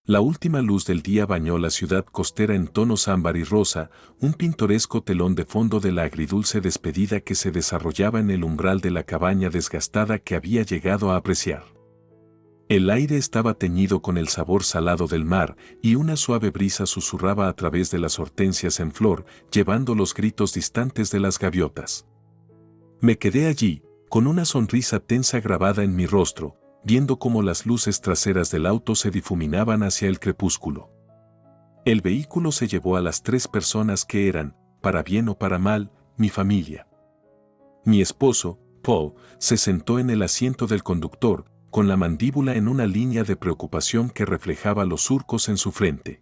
La última luz del día bañó la ciudad costera en tonos ámbar y rosa, un pintoresco telón de fondo de la agridulce despedida que se desarrollaba en el umbral de la cabaña desgastada que había llegado a apreciar. El aire estaba teñido con el sabor salado del mar y una suave brisa susurraba a través de las hortensias en flor, llevando los gritos distantes de las gaviotas. Me quedé allí, con una sonrisa tensa grabada en mi rostro, viendo cómo las luces traseras del auto se difuminaban hacia el crepúsculo. El vehículo se llevó a las 3 personas que eran, para bien o para mal, mi familia. Mi esposo, Paul, se sentó en el asiento del conductor, con la mandíbula en una línea de preocupación que reflejaba los surcos en su frente.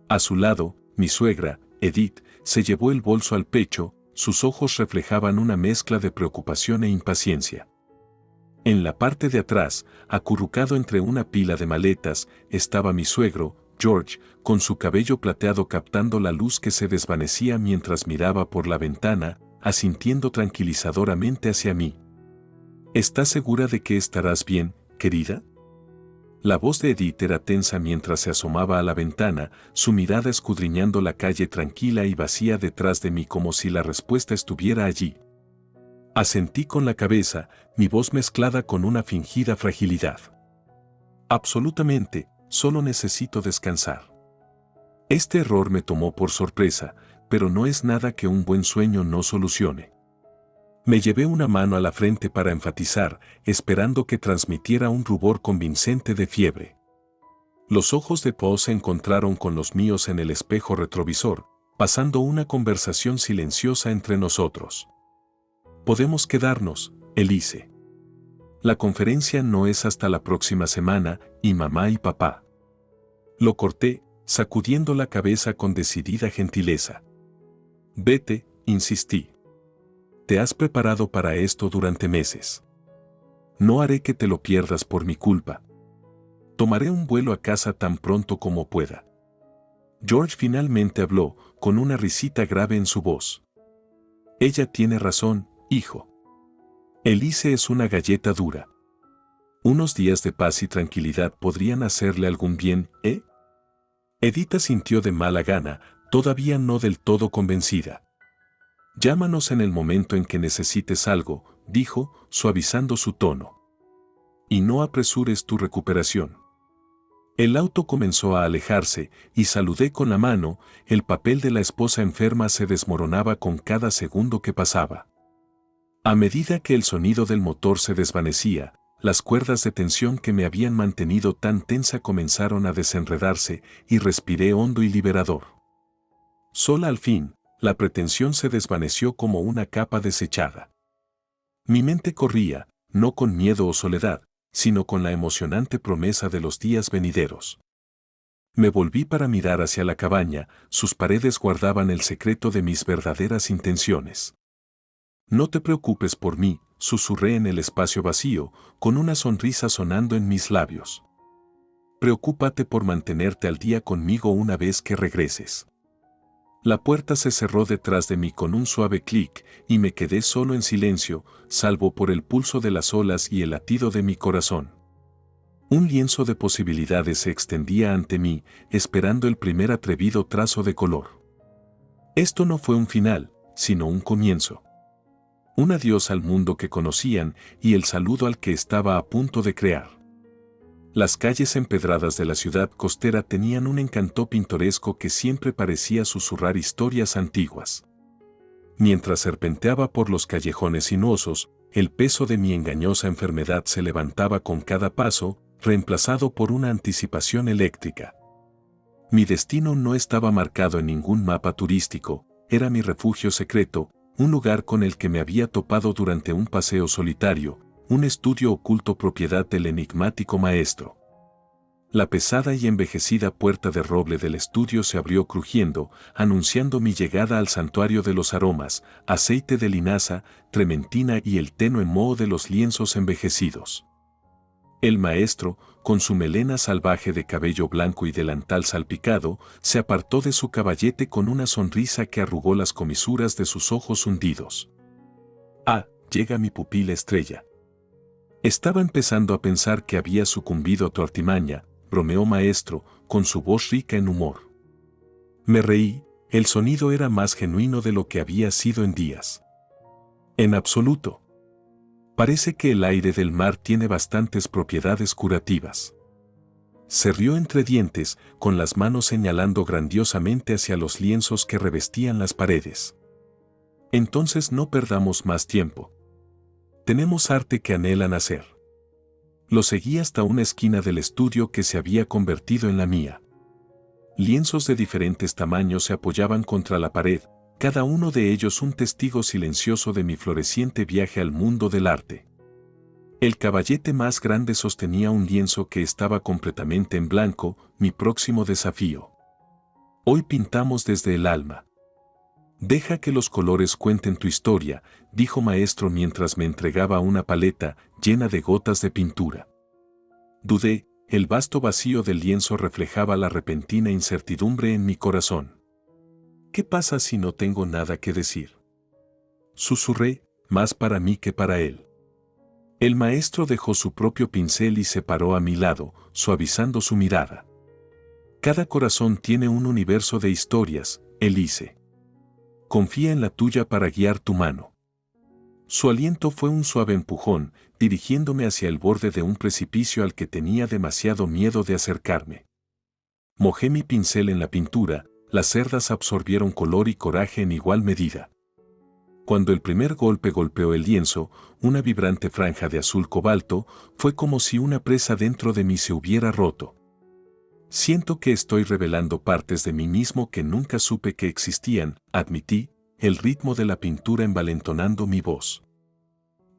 A su lado, mi suegra, Edith, se llevó el bolso al pecho, sus ojos reflejaban una mezcla de preocupación e impaciencia. En la parte de atrás, acurrucado entre una pila de maletas, estaba mi suegro, George, con su cabello plateado captando la luz que se desvanecía mientras miraba por la ventana, asintiendo tranquilizadoramente hacia mí. ¿Estás segura de que estarás bien, querida? La voz de Edith era tensa mientras se asomaba a la ventana, su mirada escudriñando la calle tranquila y vacía detrás de mí como si la respuesta estuviera allí. Asentí con la cabeza, mi voz mezclada con una fingida fragilidad. Absolutamente, solo necesito descansar. Este error me tomó por sorpresa, pero no es nada que un buen sueño no solucione. Me llevé una mano a la frente para enfatizar, esperando que transmitiera un rubor convincente de fiebre. Los ojos de Paul se encontraron con los míos en el espejo retrovisor, pasando una conversación silenciosa entre nosotros. Podemos quedarnos, Elise. La conferencia no es hasta la próxima semana, y mamá y papá. Lo corté, sacudiendo la cabeza con decidida gentileza. Vete, insistí. Te has preparado para esto durante meses. No haré que te lo pierdas por mi culpa. Tomaré un vuelo a casa tan pronto como pueda. George finalmente habló, con una risita grave en su voz. Ella tiene razón, hijo. Elise es una galleta dura. Unos días de paz y tranquilidad podrían hacerle algún bien, ¿eh? Edith asintió de mala gana, todavía no del todo convencida. Llámanos en el momento en que necesites algo, dijo, suavizando su tono. Y no apresures tu recuperación. El auto comenzó a alejarse, y saludé con la mano, el papel de la esposa enferma se desmoronaba con cada segundo que pasaba. A medida que el sonido del motor se desvanecía, las cuerdas de tensión que me habían mantenido tan tensa comenzaron a desenredarse, y respiré hondo y liberador. Sola al fin, la pretensión se desvaneció como una capa desechada. Mi mente corría, no con miedo o soledad, sino con la emocionante promesa de los días venideros. Me volví para mirar hacia la cabaña, sus paredes guardaban el secreto de mis verdaderas intenciones. No te preocupes por mí, susurré en el espacio vacío, con una sonrisa sonando en mis labios. Preocúpate por mantenerte al día conmigo una vez que regreses. La puerta se cerró detrás de mí con un suave clic y me quedé solo en silencio, salvo por el pulso de las olas y el latido de mi corazón. Un lienzo de posibilidades se extendía ante mí, esperando el primer atrevido trazo de color. Esto no fue un final, sino un comienzo. Un adiós al mundo que conocían y el saludo al que estaba a punto de crear. Las calles empedradas de la ciudad costera tenían un encanto pintoresco que siempre parecía susurrar historias antiguas. Mientras serpenteaba por los callejones sinuosos, el peso de mi engañosa enfermedad se levantaba con cada paso, reemplazado por una anticipación eléctrica. Mi destino no estaba marcado en ningún mapa turístico, era mi refugio secreto, un lugar con el que me había topado durante un paseo solitario, un estudio oculto propiedad del enigmático maestro. La pesada y envejecida puerta de roble del estudio se abrió crujiendo, anunciando mi llegada al santuario de los aromas, aceite de linaza, trementina y el tenue moho de los lienzos envejecidos. El maestro, con su melena salvaje de cabello blanco y delantal salpicado, se apartó de su caballete con una sonrisa que arrugó las comisuras de sus ojos hundidos. Ah, llega mi pupila estrella. Estaba empezando a pensar que había sucumbido a tu artimaña, bromeó Maestro, con su voz rica en humor. Me reí, el sonido era más genuino de lo que había sido en días. En absoluto. Parece que el aire del mar tiene bastantes propiedades curativas. Se rió entre dientes, con las manos señalando grandiosamente hacia los lienzos que revestían las paredes. Entonces no perdamos más tiempo. Tenemos arte que anhela nacer. Lo seguí hasta una esquina del estudio que se había convertido en la mía. Lienzos de diferentes tamaños se apoyaban contra la pared, cada uno de ellos un testigo silencioso de mi floreciente viaje al mundo del arte. El caballete más grande sostenía un lienzo que estaba completamente en blanco, mi próximo desafío. Hoy pintamos desde el alma. Deja que los colores cuenten tu historia, dijo Maestro mientras me entregaba una paleta llena de gotas de pintura. Dudé, el vasto vacío del lienzo reflejaba la repentina incertidumbre en mi corazón. ¿Qué pasa si no tengo nada que decir? Susurré, más para mí que para él. El maestro dejó su propio pincel y se paró a mi lado, suavizando su mirada. Cada corazón tiene un universo de historias, Elise. Confía en la tuya para guiar tu mano. Su aliento fue un suave empujón, dirigiéndome hacia el borde de un precipicio al que tenía demasiado miedo de acercarme. Mojé mi pincel en la pintura, las cerdas absorbieron color y coraje en igual medida. Cuando el primer golpe golpeó el lienzo, una vibrante franja de azul cobalto, fue como si una presa dentro de mí se hubiera roto. Siento que estoy revelando partes de mí mismo que nunca supe que existían, admití, el ritmo de la pintura envalentonando mi voz.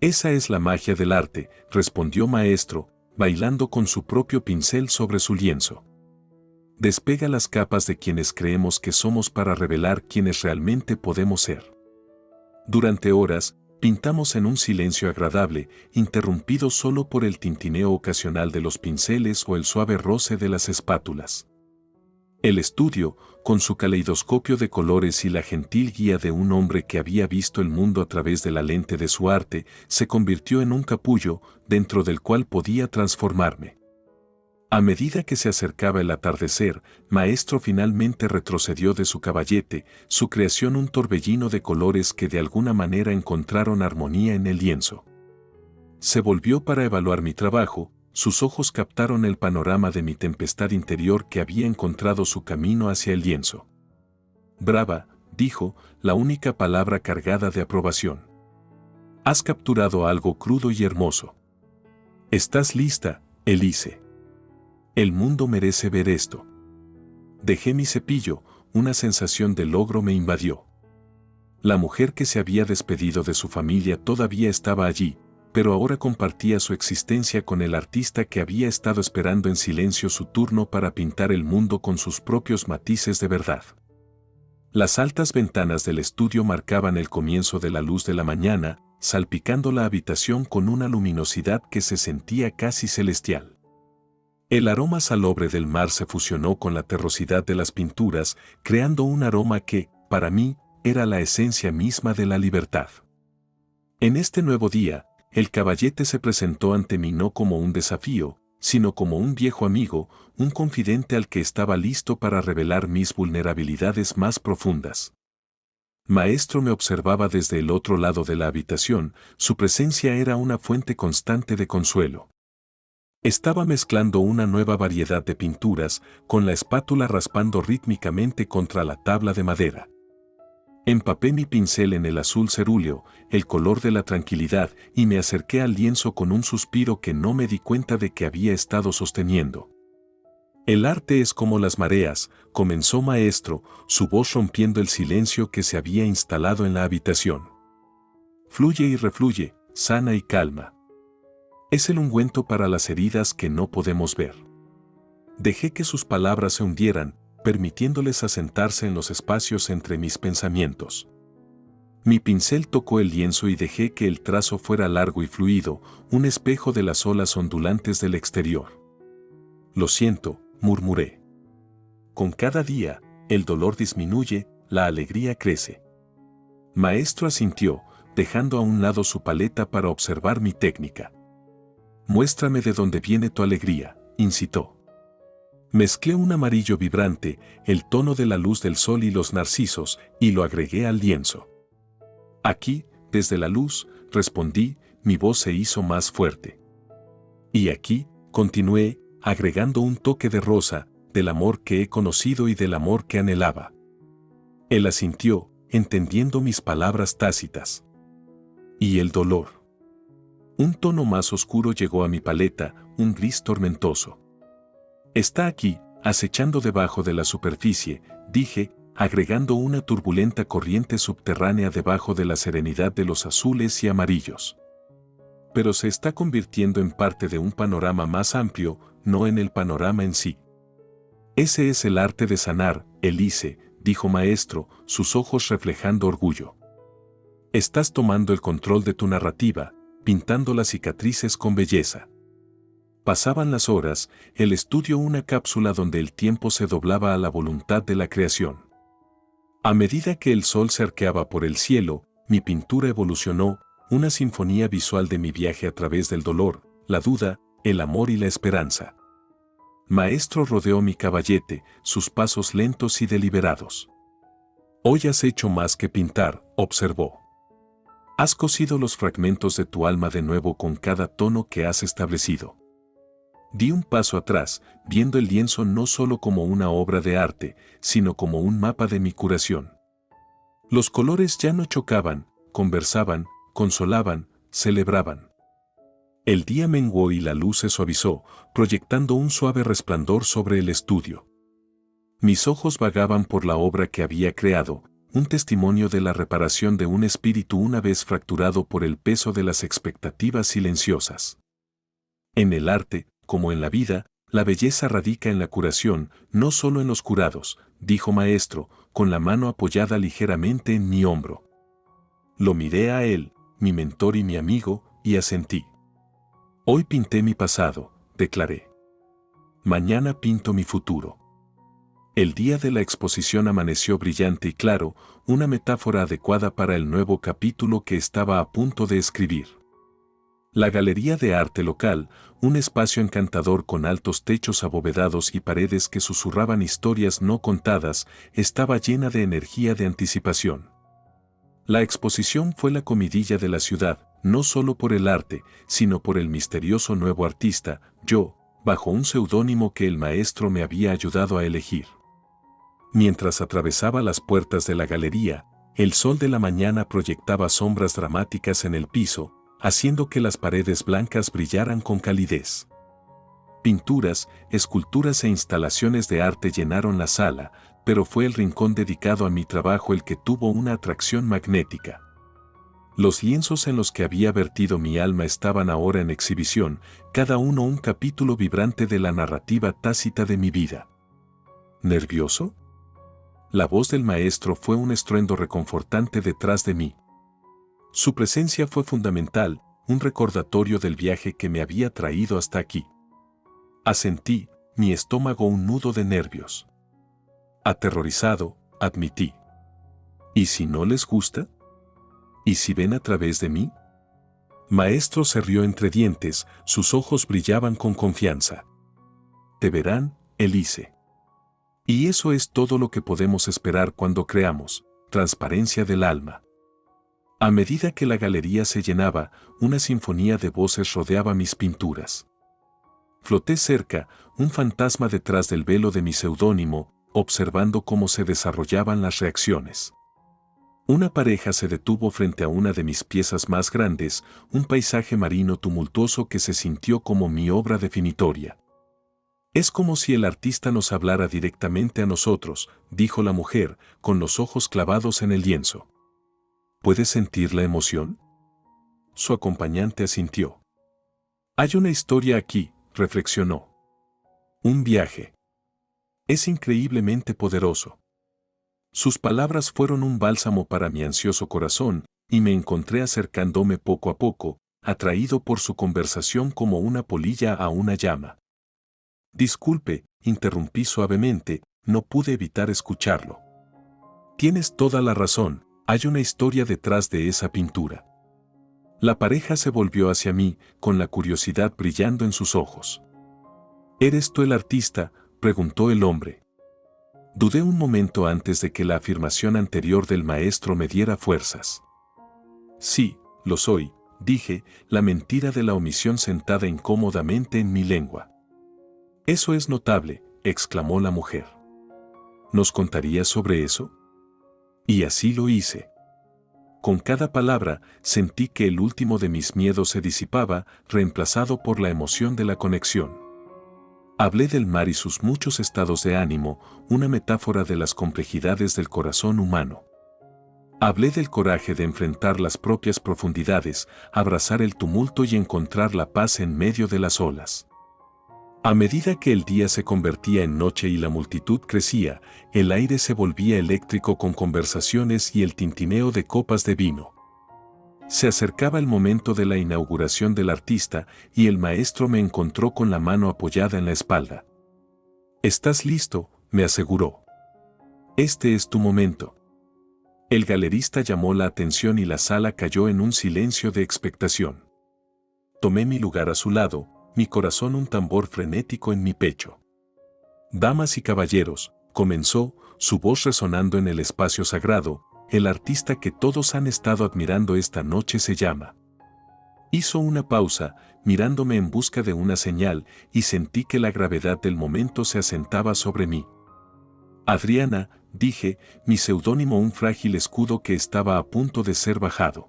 Esa es la magia del arte, respondió Maestro, bailando con su propio pincel sobre su lienzo. Despega las capas de quienes creemos que somos para revelar quienes realmente podemos ser. Durante horas, pintamos en un silencio agradable, interrumpido solo por el tintineo ocasional de los pinceles o el suave roce de las espátulas. El estudio, con su caleidoscopio de colores y la gentil guía de un hombre que había visto el mundo a través de la lente de su arte, se convirtió en un capullo, dentro del cual podía transformarme. A medida que se acercaba el atardecer, Maestro finalmente retrocedió de su caballete, su creación un torbellino de colores que de alguna manera encontraron armonía en el lienzo. Se volvió para evaluar mi trabajo, sus ojos captaron el panorama de mi tempestad interior que había encontrado su camino hacia el lienzo. Brava, dijo, la única palabra cargada de aprobación. Has capturado algo crudo y hermoso. ¿Estás lista, Elise? El mundo merece ver esto. Dejé mi cepillo, una sensación de logro me invadió. La mujer que se había despedido de su familia todavía estaba allí, pero ahora compartía su existencia con el artista que había estado esperando en silencio su turno para pintar el mundo con sus propios matices de verdad. Las altas ventanas del estudio marcaban el comienzo de la luz de la mañana, salpicando la habitación con una luminosidad que se sentía casi celestial. El aroma salobre del mar se fusionó con la terrosidad de las pinturas, creando un aroma que, para mí, era la esencia misma de la libertad. En este nuevo día, el caballete se presentó ante mí no como un desafío, sino como un viejo amigo, un confidente al que estaba listo para revelar mis vulnerabilidades más profundas. Maestro me observaba desde el otro lado de la habitación, su presencia era una fuente constante de consuelo. Estaba mezclando una nueva variedad de pinturas, con la espátula raspando rítmicamente contra la tabla de madera. Empapé mi pincel en el azul cerúleo, el color de la tranquilidad, y me acerqué al lienzo con un suspiro que no me di cuenta de que había estado sosteniendo. El arte es como las mareas, comenzó Maestro, su voz rompiendo el silencio que se había instalado en la habitación. Fluye y refluye, sana y calma. Es el ungüento para las heridas que no podemos ver. Dejé que sus palabras se hundieran, permitiéndoles asentarse en los espacios entre mis pensamientos. Mi pincel tocó el lienzo y dejé que el trazo fuera largo y fluido, un espejo de las olas ondulantes del exterior. Lo siento, murmuré. Con cada día, el dolor disminuye, la alegría crece. Maestro asintió, dejando a un lado su paleta para observar mi técnica. Muéstrame de dónde viene tu alegría, incitó. Mezclé un amarillo vibrante, el tono de la luz del sol y los narcisos, y lo agregué al lienzo. Aquí, desde la luz, respondí, mi voz se hizo más fuerte. Y aquí, continué, agregando un toque de rosa, del amor que he conocido y del amor que anhelaba. Él asintió, entendiendo mis palabras tácitas. Y el dolor. Un tono más oscuro llegó a mi paleta, un gris tormentoso. Está aquí, acechando debajo de la superficie, dije, agregando una turbulenta corriente subterránea debajo de la serenidad de los azules y amarillos. Pero se está convirtiendo en parte de un panorama más amplio, no en el panorama en sí. Ese es el arte de sanar, Elise, dijo Maestro, sus ojos reflejando orgullo. Estás tomando el control de tu narrativa, pintando las cicatrices con belleza. Pasaban las horas, el estudio una cápsula donde el tiempo se doblaba a la voluntad de la creación. A medida que el sol se arqueaba por el cielo, mi pintura evolucionó, una sinfonía visual de mi viaje a través del dolor, la duda, el amor y la esperanza. Maestro rodeó mi caballete, sus pasos lentos y deliberados. Hoy has hecho más que pintar, observó. Has cosido los fragmentos de tu alma de nuevo con cada tono que has establecido. Di un paso atrás, viendo el lienzo no solo como una obra de arte, sino como un mapa de mi curación. Los colores ya no chocaban, conversaban, consolaban, celebraban. El día menguó y la luz se suavizó, proyectando un suave resplandor sobre el estudio. Mis ojos vagaban por la obra que había creado, un testimonio de la reparación de un espíritu una vez fracturado por el peso de las expectativas silenciosas. En el arte, como en la vida, la belleza radica en la curación, no solo en los curados, dijo Maestro, con la mano apoyada ligeramente en mi hombro. Lo miré a él, mi mentor y mi amigo, y asentí. Hoy pinté mi pasado, declaré. Mañana pinto mi futuro. El día de la exposición amaneció brillante y claro, una metáfora adecuada para el nuevo capítulo que estaba a punto de escribir. La Galería de Arte Local, un espacio encantador con altos techos abovedados y paredes que susurraban historias no contadas, estaba llena de energía de anticipación. La exposición fue la comidilla de la ciudad, no solo por el arte, sino por el misterioso nuevo artista, yo, bajo un seudónimo que el maestro me había ayudado a elegir. Mientras atravesaba las puertas de la galería, el sol de la mañana proyectaba sombras dramáticas en el piso, haciendo que las paredes blancas brillaran con calidez. Pinturas, esculturas e instalaciones de arte llenaron la sala, pero fue el rincón dedicado a mi trabajo el que tuvo una atracción magnética. Los lienzos en los que había vertido mi alma estaban ahora en exhibición, cada uno un capítulo vibrante de la narrativa tácita de mi vida. ¿Nervioso? La voz del maestro fue un estruendo reconfortante detrás de mí. Su presencia fue fundamental, un recordatorio del viaje que me había traído hasta aquí. Asentí, mi estómago un nudo de nervios. Aterrorizado, admití. ¿Y si no les gusta? ¿Y si ven a través de mí? Maestro se rió entre dientes, sus ojos brillaban con confianza. Te verán, Elise. Y eso es todo lo que podemos esperar cuando creamos, transparencia del alma. A medida que la galería se llenaba, una sinfonía de voces rodeaba mis pinturas. Floté cerca, un fantasma detrás del velo de mi seudónimo, observando cómo se desarrollaban las reacciones. Una pareja se detuvo frente a una de mis piezas más grandes, un paisaje marino tumultuoso que se sintió como mi obra definitoria. Es como si el artista nos hablara directamente a nosotros, dijo la mujer, con los ojos clavados en el lienzo. ¿Puedes sentir la emoción? Su acompañante asintió. Hay una historia aquí, reflexionó. Un viaje. Es increíblemente poderoso. Sus palabras fueron un bálsamo para mi ansioso corazón, y me encontré acercándome poco a poco, atraído por su conversación como una polilla a una llama. Disculpe, interrumpí suavemente, no pude evitar escucharlo. Tienes toda la razón, hay una historia detrás de esa pintura. La pareja se volvió hacia mí, con la curiosidad brillando en sus ojos. ¿Eres tú el artista? preguntó el hombre. Dudé un momento antes de que la afirmación anterior del maestro me diera fuerzas. Sí, lo soy, dije, la mentira de la omisión sentada incómodamente en mi lengua. Eso es notable, exclamó la mujer. ¿Nos contarías sobre eso? Y así lo hice. Con cada palabra, sentí que el último de mis miedos se disipaba, reemplazado por la emoción de la conexión. Hablé del mar y sus muchos estados de ánimo, una metáfora de las complejidades del corazón humano. Hablé del coraje de enfrentar las propias profundidades, abrazar el tumulto y encontrar la paz en medio de las olas. A medida que el día se convertía en noche y la multitud crecía, el aire se volvía eléctrico con conversaciones y el tintineo de copas de vino. Se acercaba el momento de la inauguración del artista y el maestro me encontró con la mano apoyada en la espalda. «¿Estás listo?», me aseguró. «Este es tu momento». El galerista llamó la atención y la sala cayó en un silencio de expectación. Tomé mi lugar a su lado, mi corazón un tambor frenético en mi pecho. «Damas y caballeros», comenzó, su voz resonando en el espacio sagrado, «el artista que todos han estado admirando esta noche se llama». Hizo una pausa, mirándome en busca de una señal, y sentí que la gravedad del momento se asentaba sobre mí. «Adriana», dije, mi seudónimo un frágil escudo que estaba a punto de ser bajado.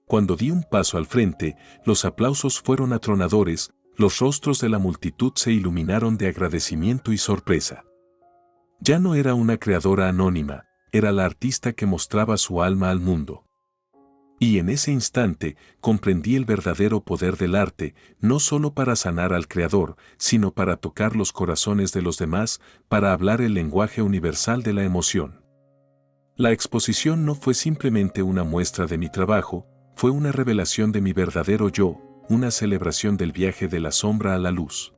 Cuando di un paso al frente, los aplausos fueron atronadores, los rostros de la multitud se iluminaron de agradecimiento y sorpresa. Ya no era una creadora anónima, era la artista que mostraba su alma al mundo. Y en ese instante comprendí el verdadero poder del arte, no solo para sanar al creador, sino para tocar los corazones de los demás, para hablar el lenguaje universal de la emoción. La exposición no fue simplemente una muestra de mi trabajo, fue una revelación de mi verdadero yo, una celebración del viaje de la sombra a la luz.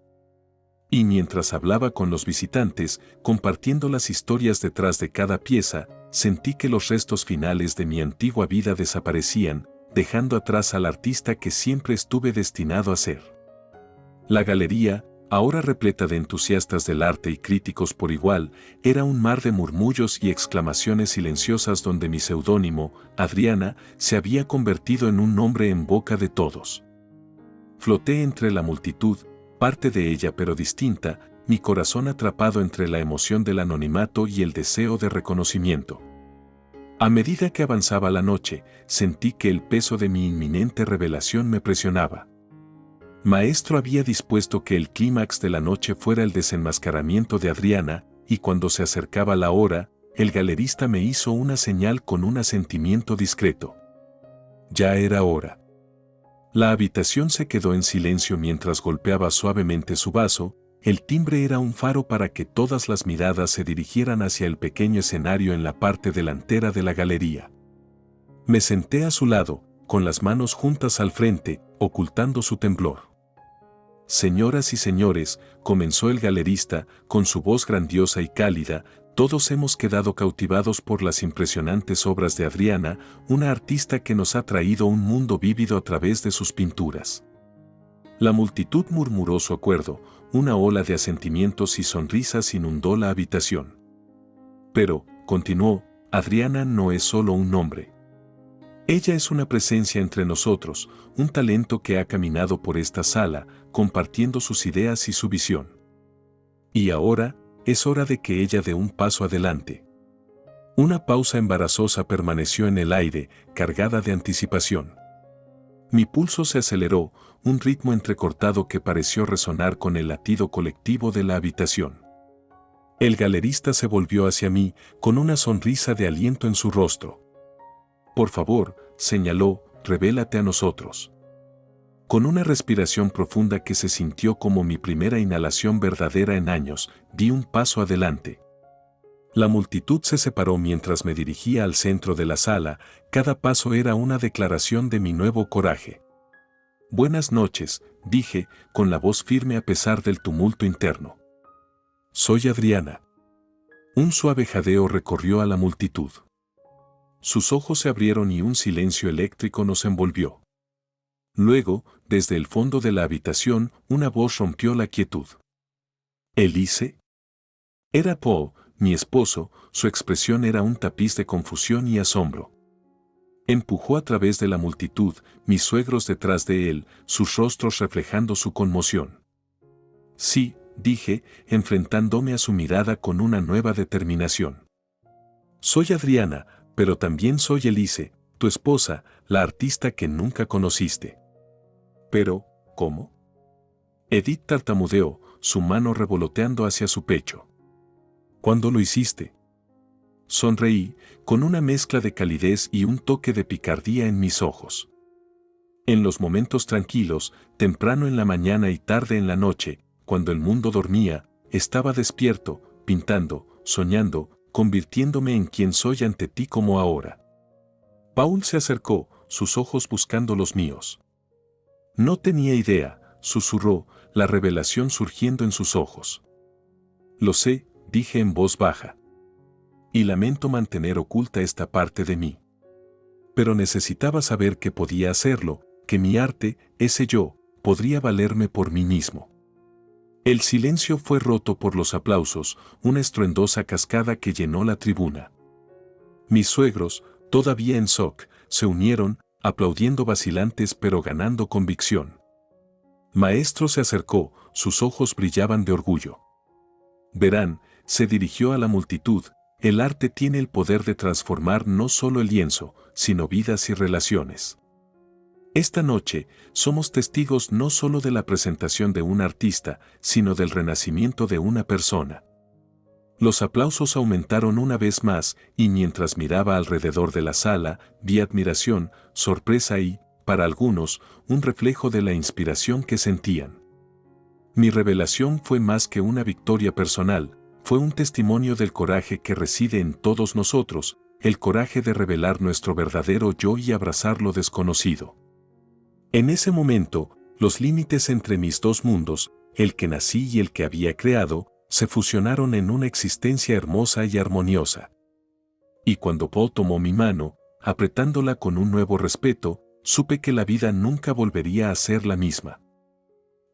Y mientras hablaba con los visitantes, compartiendo las historias detrás de cada pieza, sentí que los restos finales de mi antigua vida desaparecían, dejando atrás al artista que siempre estuve destinado a ser. La galería, ahora repleta de entusiastas del arte y críticos por igual, era un mar de murmullos y exclamaciones silenciosas donde mi seudónimo, Adriana, se había convertido en un nombre en boca de todos. Floté entre la multitud, parte de ella pero distinta, mi corazón atrapado entre la emoción del anonimato y el deseo de reconocimiento. A medida que avanzaba la noche, sentí que el peso de mi inminente revelación me presionaba. Maestro había dispuesto que el clímax de la noche fuera el desenmascaramiento de Adriana, y cuando se acercaba la hora, el galerista me hizo una señal con un asentimiento discreto. Ya era hora. La habitación se quedó en silencio mientras golpeaba suavemente su vaso. El timbre era un faro para que todas las miradas se dirigieran hacia el pequeño escenario en la parte delantera de la galería. Me senté a su lado, con las manos juntas al frente, ocultando su temblor. «Señoras y señores», comenzó el galerista, con su voz grandiosa y cálida, «todos hemos quedado cautivados por las impresionantes obras de Adriana, una artista que nos ha traído un mundo vívido a través de sus pinturas». La multitud murmuró su acuerdo, una ola de asentimientos y sonrisas inundó la habitación. «Pero», continuó, «Adriana no es solo un nombre. Ella es una presencia entre nosotros, un talento que ha caminado por esta sala, compartiendo sus ideas y su visión. Y ahora, es hora de que ella dé un paso adelante». Una pausa embarazosa permaneció en el aire, cargada de anticipación. Mi pulso se aceleró, un ritmo entrecortado que pareció resonar con el latido colectivo de la habitación. El galerista se volvió hacia mí, con una sonrisa de aliento en su rostro. «Por favor», señaló, «revélate a nosotros». Con una respiración profunda que se sintió como mi primera inhalación verdadera en años, di un paso adelante. La multitud se separó mientras me dirigía al centro de la sala, cada paso era una declaración de mi nuevo coraje. «Buenas noches», dije, con la voz firme a pesar del tumulto interno. «Soy Adriana». Un suave jadeo recorrió a la multitud. Sus ojos se abrieron y un silencio eléctrico nos envolvió. Luego, desde el fondo de la habitación, una voz rompió la quietud. «¿Elise?». Era Paul, mi esposo, su expresión era un tapiz de confusión y asombro. Empujó a través de la multitud, mis suegros detrás de él, sus rostros reflejando su conmoción. Sí, dije, enfrentándome a su mirada con una nueva determinación. Soy Adriana, pero también soy Elise, tu esposa, la artista que nunca conociste. Pero, ¿cómo? Edith tartamudeó, su mano revoloteando hacia su pecho. ¿Cuándo lo hiciste? Sonreí, con una mezcla de calidez y un toque de picardía en mis ojos. En los momentos tranquilos, temprano en la mañana y tarde en la noche, cuando el mundo dormía, estaba despierto, pintando, soñando, convirtiéndome en quien soy ante ti como ahora. Paul se acercó, sus ojos buscando los míos. No tenía idea, susurró, la revelación surgiendo en sus ojos. Lo sé, dije en voz baja. Y lamento mantener oculta esta parte de mí. Pero necesitaba saber que podía hacerlo, que mi arte, ese yo, podría valerme por mí mismo. El silencio fue roto por los aplausos, una estruendosa cascada que llenó la tribuna. Mis suegros, todavía en shock, se unieron, aplaudiendo vacilantes pero ganando convicción. Maestro se acercó, sus ojos brillaban de orgullo. Verán, se dirigió a la multitud, el arte tiene el poder de transformar no solo el lienzo, sino vidas y relaciones. Esta noche, somos testigos no solo de la presentación de un artista, sino del renacimiento de una persona. Los aplausos aumentaron una vez más, y mientras miraba alrededor de la sala, vi admiración, sorpresa y, para algunos, un reflejo de la inspiración que sentían. Mi revelación fue más que una victoria personal, fue un testimonio del coraje que reside en todos nosotros, el coraje de revelar nuestro verdadero yo y abrazar lo desconocido. En ese momento, los límites entre mis dos mundos, el que nací y el que había creado, se fusionaron en una existencia hermosa y armoniosa. Y cuando Paul tomó mi mano, apretándola con un nuevo respeto, supe que la vida nunca volvería a ser la misma.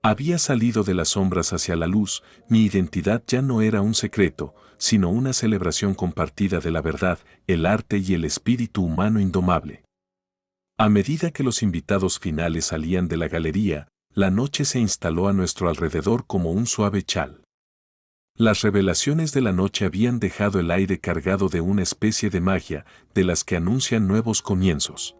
Había salido de las sombras hacia la luz, mi identidad ya no era un secreto, sino una celebración compartida de la verdad, el arte y el espíritu humano indomable. A medida que los invitados finales salían de la galería, la noche se instaló a nuestro alrededor como un suave chal. Las revelaciones de la noche habían dejado el aire cargado de una especie de magia, de las que anuncian nuevos comienzos.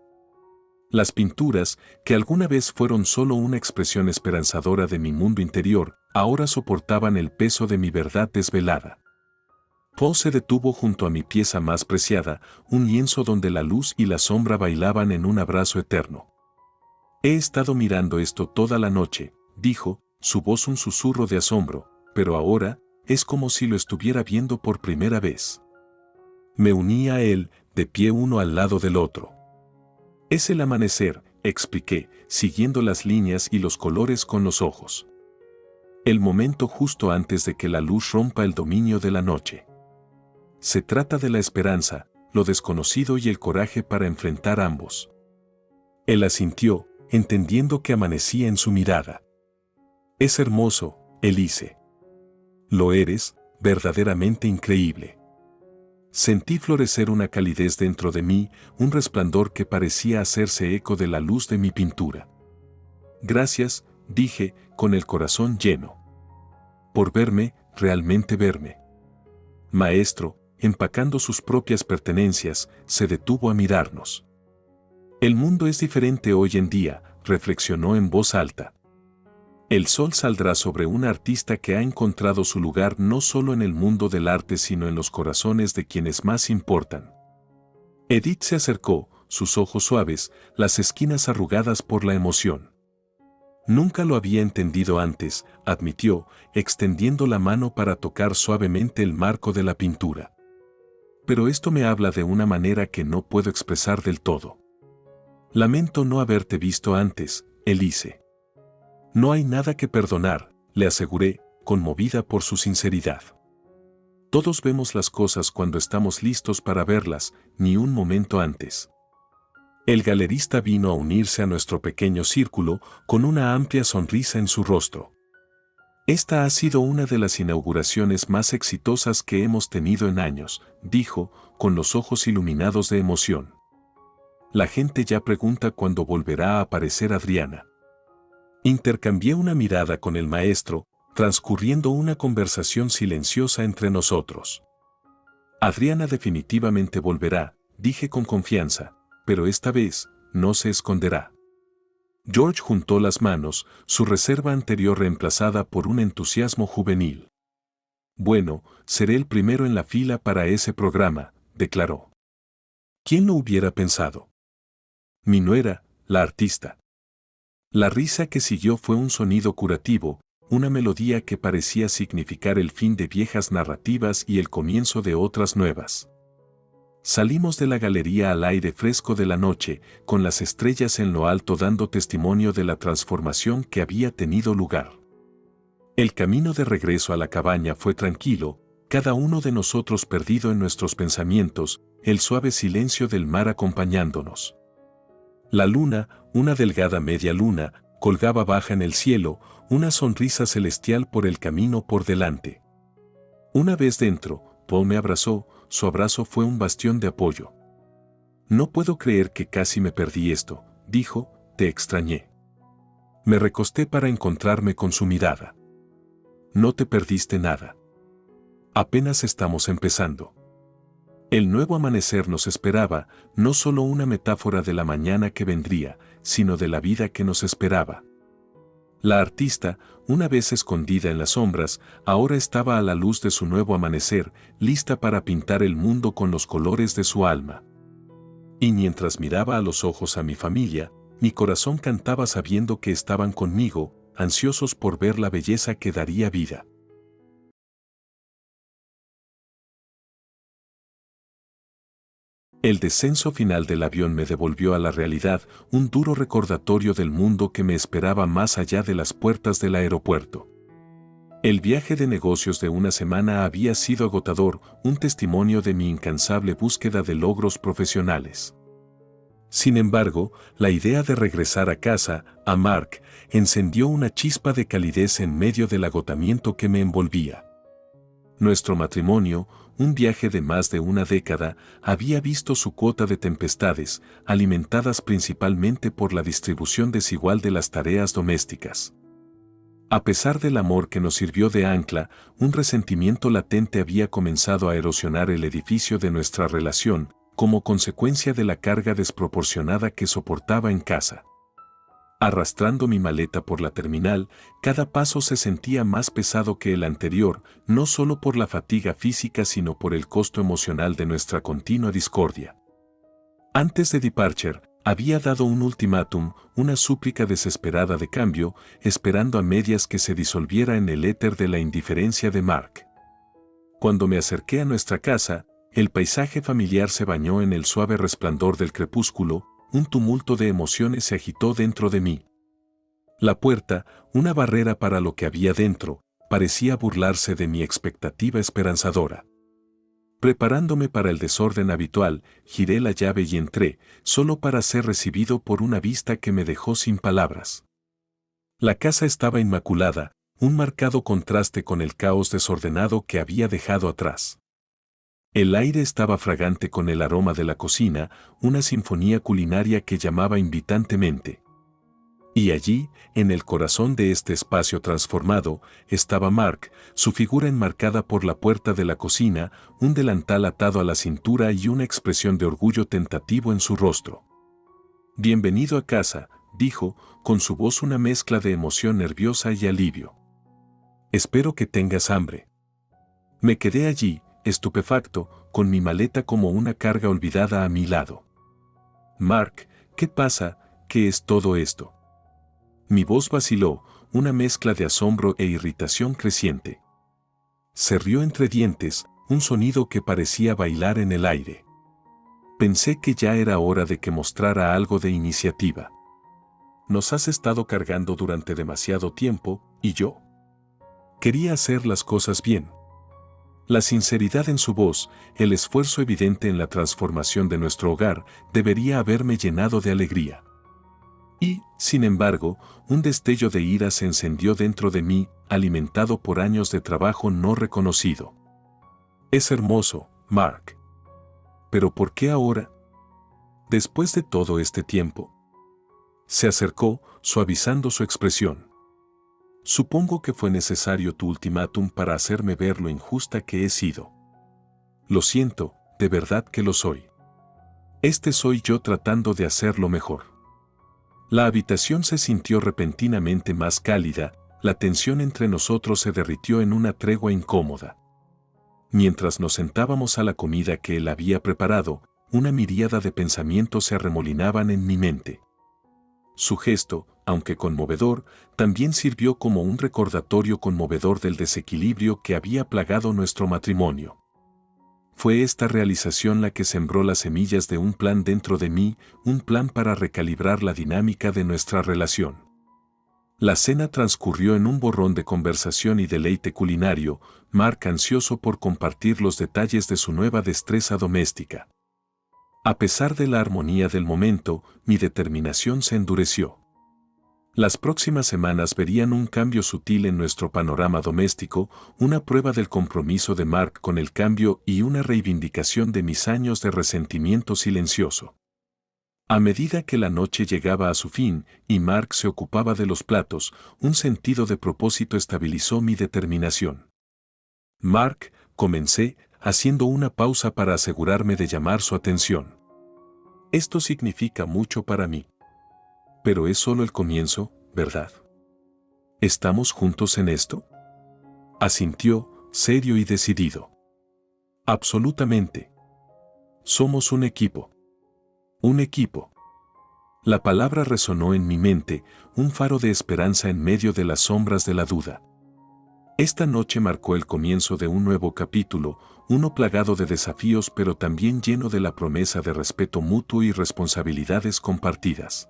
Las pinturas, que alguna vez fueron solo una expresión esperanzadora de mi mundo interior, ahora soportaban el peso de mi verdad desvelada. Paul se detuvo junto a mi pieza más preciada, un lienzo donde la luz y la sombra bailaban en un abrazo eterno. He estado mirando esto toda la noche, dijo, su voz un susurro de asombro, pero ahora, es como si lo estuviera viendo por primera vez. Me uní a él, de pie uno al lado del otro. Es el amanecer, expliqué, siguiendo las líneas y los colores con los ojos. El momento justo antes de que la luz rompa el dominio de la noche. Se trata de la esperanza, lo desconocido y el coraje para enfrentar ambos. Él asintió, entendiendo que amanecía en su mirada. Es hermoso, Elise. Lo eres, verdaderamente increíble. Sentí florecer una calidez dentro de mí, un resplandor que parecía hacerse eco de la luz de mi pintura. Gracias, dije, con el corazón lleno. Por verme, realmente verme. Maestro, empacando sus propias pertenencias, se detuvo a mirarnos. El mundo es diferente hoy en día, reflexionó en voz alta. El sol saldrá sobre un artista que ha encontrado su lugar no solo en el mundo del arte sino en los corazones de quienes más importan. Edith se acercó, sus ojos suaves, las esquinas arrugadas por la emoción. Nunca lo había entendido antes, admitió, extendiendo la mano para tocar suavemente el marco de la pintura. Pero esto me habla de una manera que no puedo expresar del todo. Lamento no haberte visto antes, Elise. No hay nada que perdonar, le aseguré, conmovida por su sinceridad. Todos vemos las cosas cuando estamos listos para verlas, ni un momento antes. El galerista vino a unirse a nuestro pequeño círculo con una amplia sonrisa en su rostro. Esta ha sido una de las inauguraciones más exitosas que hemos tenido en años, dijo, con los ojos iluminados de emoción. La gente ya pregunta cuándo volverá a aparecer Adriana. Intercambié una mirada con el maestro, transcurriendo una conversación silenciosa entre nosotros. Adriana definitivamente volverá, dije con confianza, pero esta vez no se esconderá. George juntó las manos, su reserva anterior reemplazada por un entusiasmo juvenil. Bueno, seré el primero en la fila para ese programa, declaró. ¿Quién lo hubiera pensado? Mi nuera, la artista. La risa que siguió fue un sonido curativo, una melodía que parecía significar el fin de viejas narrativas y el comienzo de otras nuevas. Salimos de la galería al aire fresco de la noche, con las estrellas en lo alto dando testimonio de la transformación que había tenido lugar. El camino de regreso a la cabaña fue tranquilo, cada uno de nosotros perdido en nuestros pensamientos, el suave silencio del mar acompañándonos. La luna, una delgada media luna, colgaba baja en el cielo, una sonrisa celestial por el camino por delante. Una vez dentro, Paul me abrazó, su abrazo fue un bastión de apoyo. No puedo creer que casi me perdí esto, dijo, te extrañé. Me recosté para encontrarme con su mirada. No te perdiste nada. Apenas estamos empezando. El nuevo amanecer nos esperaba, no solo una metáfora de la mañana que vendría, sino de la vida que nos esperaba. La artista, una vez escondida en las sombras, ahora estaba a la luz de su nuevo amanecer, lista para pintar el mundo con los colores de su alma. Y mientras miraba a los ojos a mi familia, mi corazón cantaba sabiendo que estaban conmigo, ansiosos por ver la belleza que daría vida. El descenso final del avión me devolvió a la realidad, un duro recordatorio del mundo que me esperaba más allá de las puertas del aeropuerto. El viaje de negocios de una semana había sido agotador, un testimonio de mi incansable búsqueda de logros profesionales. Sin embargo, la idea de regresar a casa, a Mark, encendió una chispa de calidez en medio del agotamiento que me envolvía. Nuestro matrimonio, un viaje de más de una década, había visto su cuota de tempestades, alimentadas principalmente por la distribución desigual de las tareas domésticas. A pesar del amor que nos sirvió de ancla, un resentimiento latente había comenzado a erosionar el edificio de nuestra relación, como consecuencia de la carga desproporcionada que soportaba en casa. Arrastrando mi maleta por la terminal, cada paso se sentía más pesado que el anterior, no solo por la fatiga física sino por el costo emocional de nuestra continua discordia. Antes de departure, había dado un ultimátum, una súplica desesperada de cambio, esperando a medias que se disolviera en el éter de la indiferencia de Mark. Cuando me acerqué a nuestra casa, el paisaje familiar se bañó en el suave resplandor del crepúsculo. Un tumulto de emociones se agitó dentro de mí. La puerta, una barrera para lo que había dentro, parecía burlarse de mi expectativa esperanzadora. Preparándome para el desorden habitual, giré la llave y entré, solo para ser recibido por una vista que me dejó sin palabras. La casa estaba inmaculada, un marcado contraste con el caos desordenado que había dejado atrás. El aire estaba fragante con el aroma de la cocina, una sinfonía culinaria que llamaba invitantemente. Y allí, en el corazón de este espacio transformado, estaba Mark, su figura enmarcada por la puerta de la cocina, un delantal atado a la cintura y una expresión de orgullo tentativo en su rostro. «Bienvenido a casa», dijo, con su voz una mezcla de emoción nerviosa y alivio. «Espero que tengas hambre». Me quedé allí, estupefacto, con mi maleta como una carga olvidada a mi lado. «Mark, ¿qué pasa? ¿Qué es todo esto?» Mi voz vaciló, una mezcla de asombro e irritación creciente. Se rió entre dientes, un sonido que parecía bailar en el aire. Pensé que ya era hora de que mostrara algo de iniciativa. «Nos has estado cargando durante demasiado tiempo, y yo quería hacer las cosas bien». La sinceridad en su voz, el esfuerzo evidente en la transformación de nuestro hogar, debería haberme llenado de alegría. Y, sin embargo, un destello de ira se encendió dentro de mí, alimentado por años de trabajo no reconocido. Es hermoso, Mark. ¿Pero por qué ahora? Después de todo este tiempo. Se acercó, suavizando su expresión. Supongo que fue necesario tu ultimátum para hacerme ver lo injusta que he sido. Lo siento, de verdad que lo soy. Este soy yo tratando de hacerlo mejor. La habitación se sintió repentinamente más cálida, la tensión entre nosotros se derritió en una tregua incómoda. Mientras nos sentábamos a la comida que él había preparado, una miríada de pensamientos se arremolinaban en mi mente. Su gesto, aunque conmovedor, también sirvió como un recordatorio conmovedor del desequilibrio que había plagado nuestro matrimonio. Fue esta realización la que sembró las semillas de un plan dentro de mí, un plan para recalibrar la dinámica de nuestra relación. La cena transcurrió en un borrón de conversación y deleite culinario, Mark ansioso por compartir los detalles de su nueva destreza doméstica. A pesar de la armonía del momento, mi determinación se endureció. Las próximas semanas verían un cambio sutil en nuestro panorama doméstico, una prueba del compromiso de Mark con el cambio y una reivindicación de mis años de resentimiento silencioso. A medida que la noche llegaba a su fin y Mark se ocupaba de los platos, un sentido de propósito estabilizó mi determinación. Mark, comencé, haciendo una pausa para asegurarme de llamar su atención. Esto significa mucho para mí. Pero es solo el comienzo, ¿verdad? ¿Estamos juntos en esto? Asintió, serio y decidido. Absolutamente. Somos un equipo. Un equipo. La palabra resonó en mi mente, un faro de esperanza en medio de las sombras de la duda. Esta noche marcó el comienzo de un nuevo capítulo, uno plagado de desafíos pero también lleno de la promesa de respeto mutuo y responsabilidades compartidas.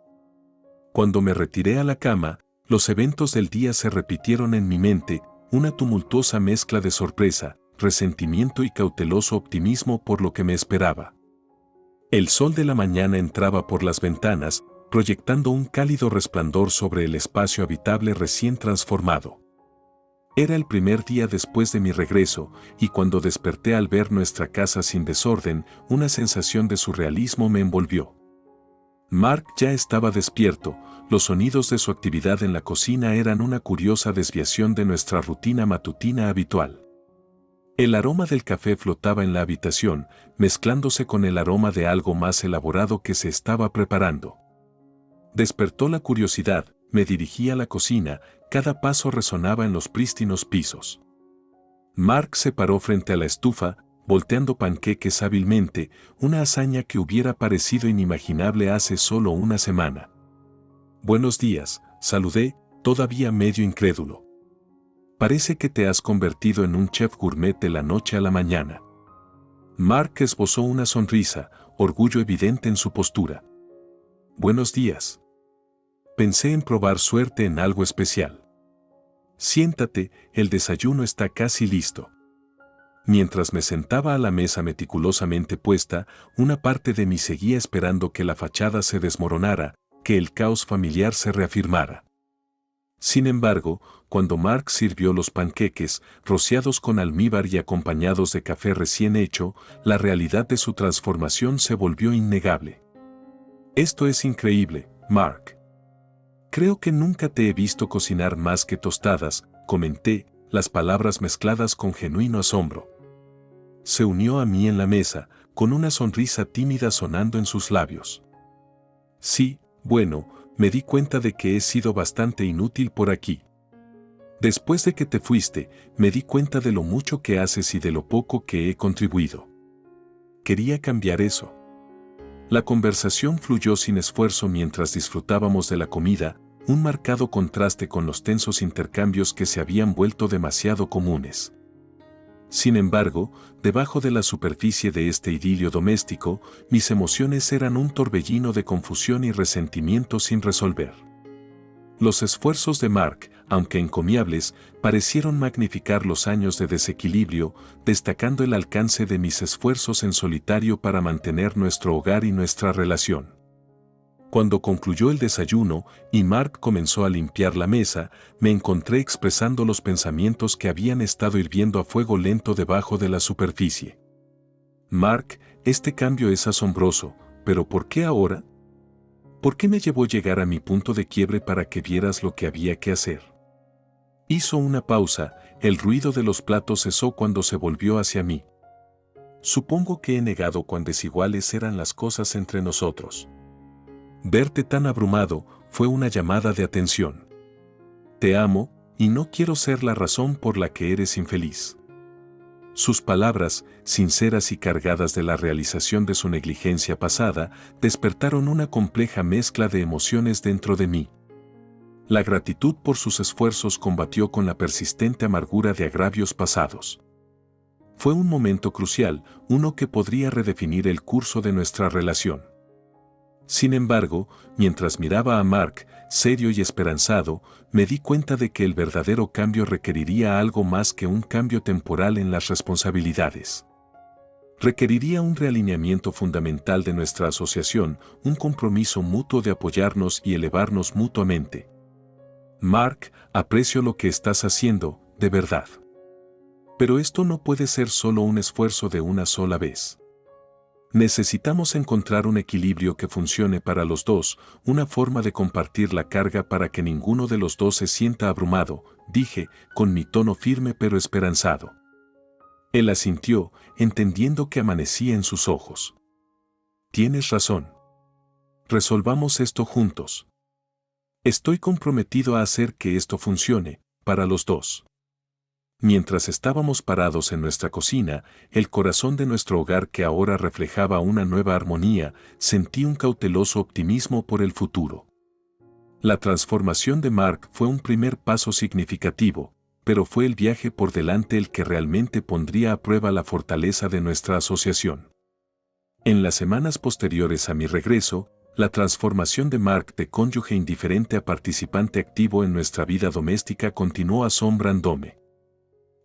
Cuando me retiré a la cama, los eventos del día se repitieron en mi mente, una tumultuosa mezcla de sorpresa, resentimiento y cauteloso optimismo por lo que me esperaba. El sol de la mañana entraba por las ventanas, proyectando un cálido resplandor sobre el espacio habitable recién transformado. Era el primer día después de mi regreso, y cuando desperté al ver nuestra casa sin desorden, una sensación de surrealismo me envolvió. Mark ya estaba despierto, los sonidos de su actividad en la cocina eran una curiosa desviación de nuestra rutina matutina habitual. El aroma del café flotaba en la habitación, mezclándose con el aroma de algo más elaborado que se estaba preparando. Despertó la curiosidad, me dirigí a la cocina, cada paso resonaba en los prístinos pisos. Mark se paró frente a la estufa, volteando panqueques hábilmente, una hazaña que hubiera parecido inimaginable hace solo una semana. Buenos días, saludé, todavía medio incrédulo. Parece que te has convertido en un chef gourmet de la noche a la mañana. Mark esbozó una sonrisa, orgullo evidente en su postura. Buenos días. Pensé en probar suerte en algo especial. Siéntate, el desayuno está casi listo. Mientras me sentaba a la mesa meticulosamente puesta, una parte de mí seguía esperando que la fachada se desmoronara, que el caos familiar se reafirmara. Sin embargo, cuando Mark sirvió los panqueques, rociados con almíbar y acompañados de café recién hecho, la realidad de su transformación se volvió innegable. Esto es increíble, Mark. Creo que nunca te he visto cocinar más que tostadas, comenté, las palabras mezcladas con genuino asombro. Se unió a mí en la mesa, con una sonrisa tímida sonando en sus labios. Sí, bueno, me di cuenta de que he sido bastante inútil por aquí. Después de que te fuiste, me di cuenta de lo mucho que haces y de lo poco que he contribuido. Quería cambiar eso. La conversación fluyó sin esfuerzo mientras disfrutábamos de la comida, un marcado contraste con los tensos intercambios que se habían vuelto demasiado comunes. Sin embargo, debajo de la superficie de este idilio doméstico, mis emociones eran un torbellino de confusión y resentimiento sin resolver. Los esfuerzos de Mark, aunque encomiables, parecieron magnificar los años de desequilibrio, destacando el alcance de mis esfuerzos en solitario para mantener nuestro hogar y nuestra relación. Cuando concluyó el desayuno y Mark comenzó a limpiar la mesa, me encontré expresando los pensamientos que habían estado hirviendo a fuego lento debajo de la superficie. Mark, este cambio es asombroso, pero ¿por qué ahora? ¿Por qué me llevó llegar a mi punto de quiebre para que vieras lo que había que hacer? Hizo una pausa, el ruido de los platos cesó cuando se volvió hacia mí. Supongo que he negado cuán desiguales eran las cosas entre nosotros. Verte tan abrumado fue una llamada de atención. Te amo, y no quiero ser la razón por la que eres infeliz. Sus palabras, sinceras y cargadas de la realización de su negligencia pasada, despertaron una compleja mezcla de emociones dentro de mí. La gratitud por sus esfuerzos combatió con la persistente amargura de agravios pasados. Fue un momento crucial, uno que podría redefinir el curso de nuestra relación. Sin embargo, mientras miraba a Mark, serio y esperanzado, me di cuenta de que el verdadero cambio requeriría algo más que un cambio temporal en las responsabilidades. Requeriría un realineamiento fundamental de nuestra asociación, un compromiso mutuo de apoyarnos y elevarnos mutuamente. Mark, aprecio lo que estás haciendo, de verdad. Pero esto no puede ser solo un esfuerzo de una sola vez. Necesitamos encontrar un equilibrio que funcione para los dos, una forma de compartir la carga para que ninguno de los dos se sienta abrumado, dije, con mi tono firme pero esperanzado. Él asintió, entendiendo que amanecía en sus ojos. Tienes razón. Resolvamos esto juntos. Estoy comprometido a hacer que esto funcione, para los dos. Mientras estábamos parados en nuestra cocina, el corazón de nuestro hogar que ahora reflejaba una nueva armonía, sentí un cauteloso optimismo por el futuro. La transformación de Mark fue un primer paso significativo, pero fue el viaje por delante el que realmente pondría a prueba la fortaleza de nuestra asociación. En las semanas posteriores a mi regreso, la transformación de Mark de cónyuge indiferente a participante activo en nuestra vida doméstica continuó asombrándome.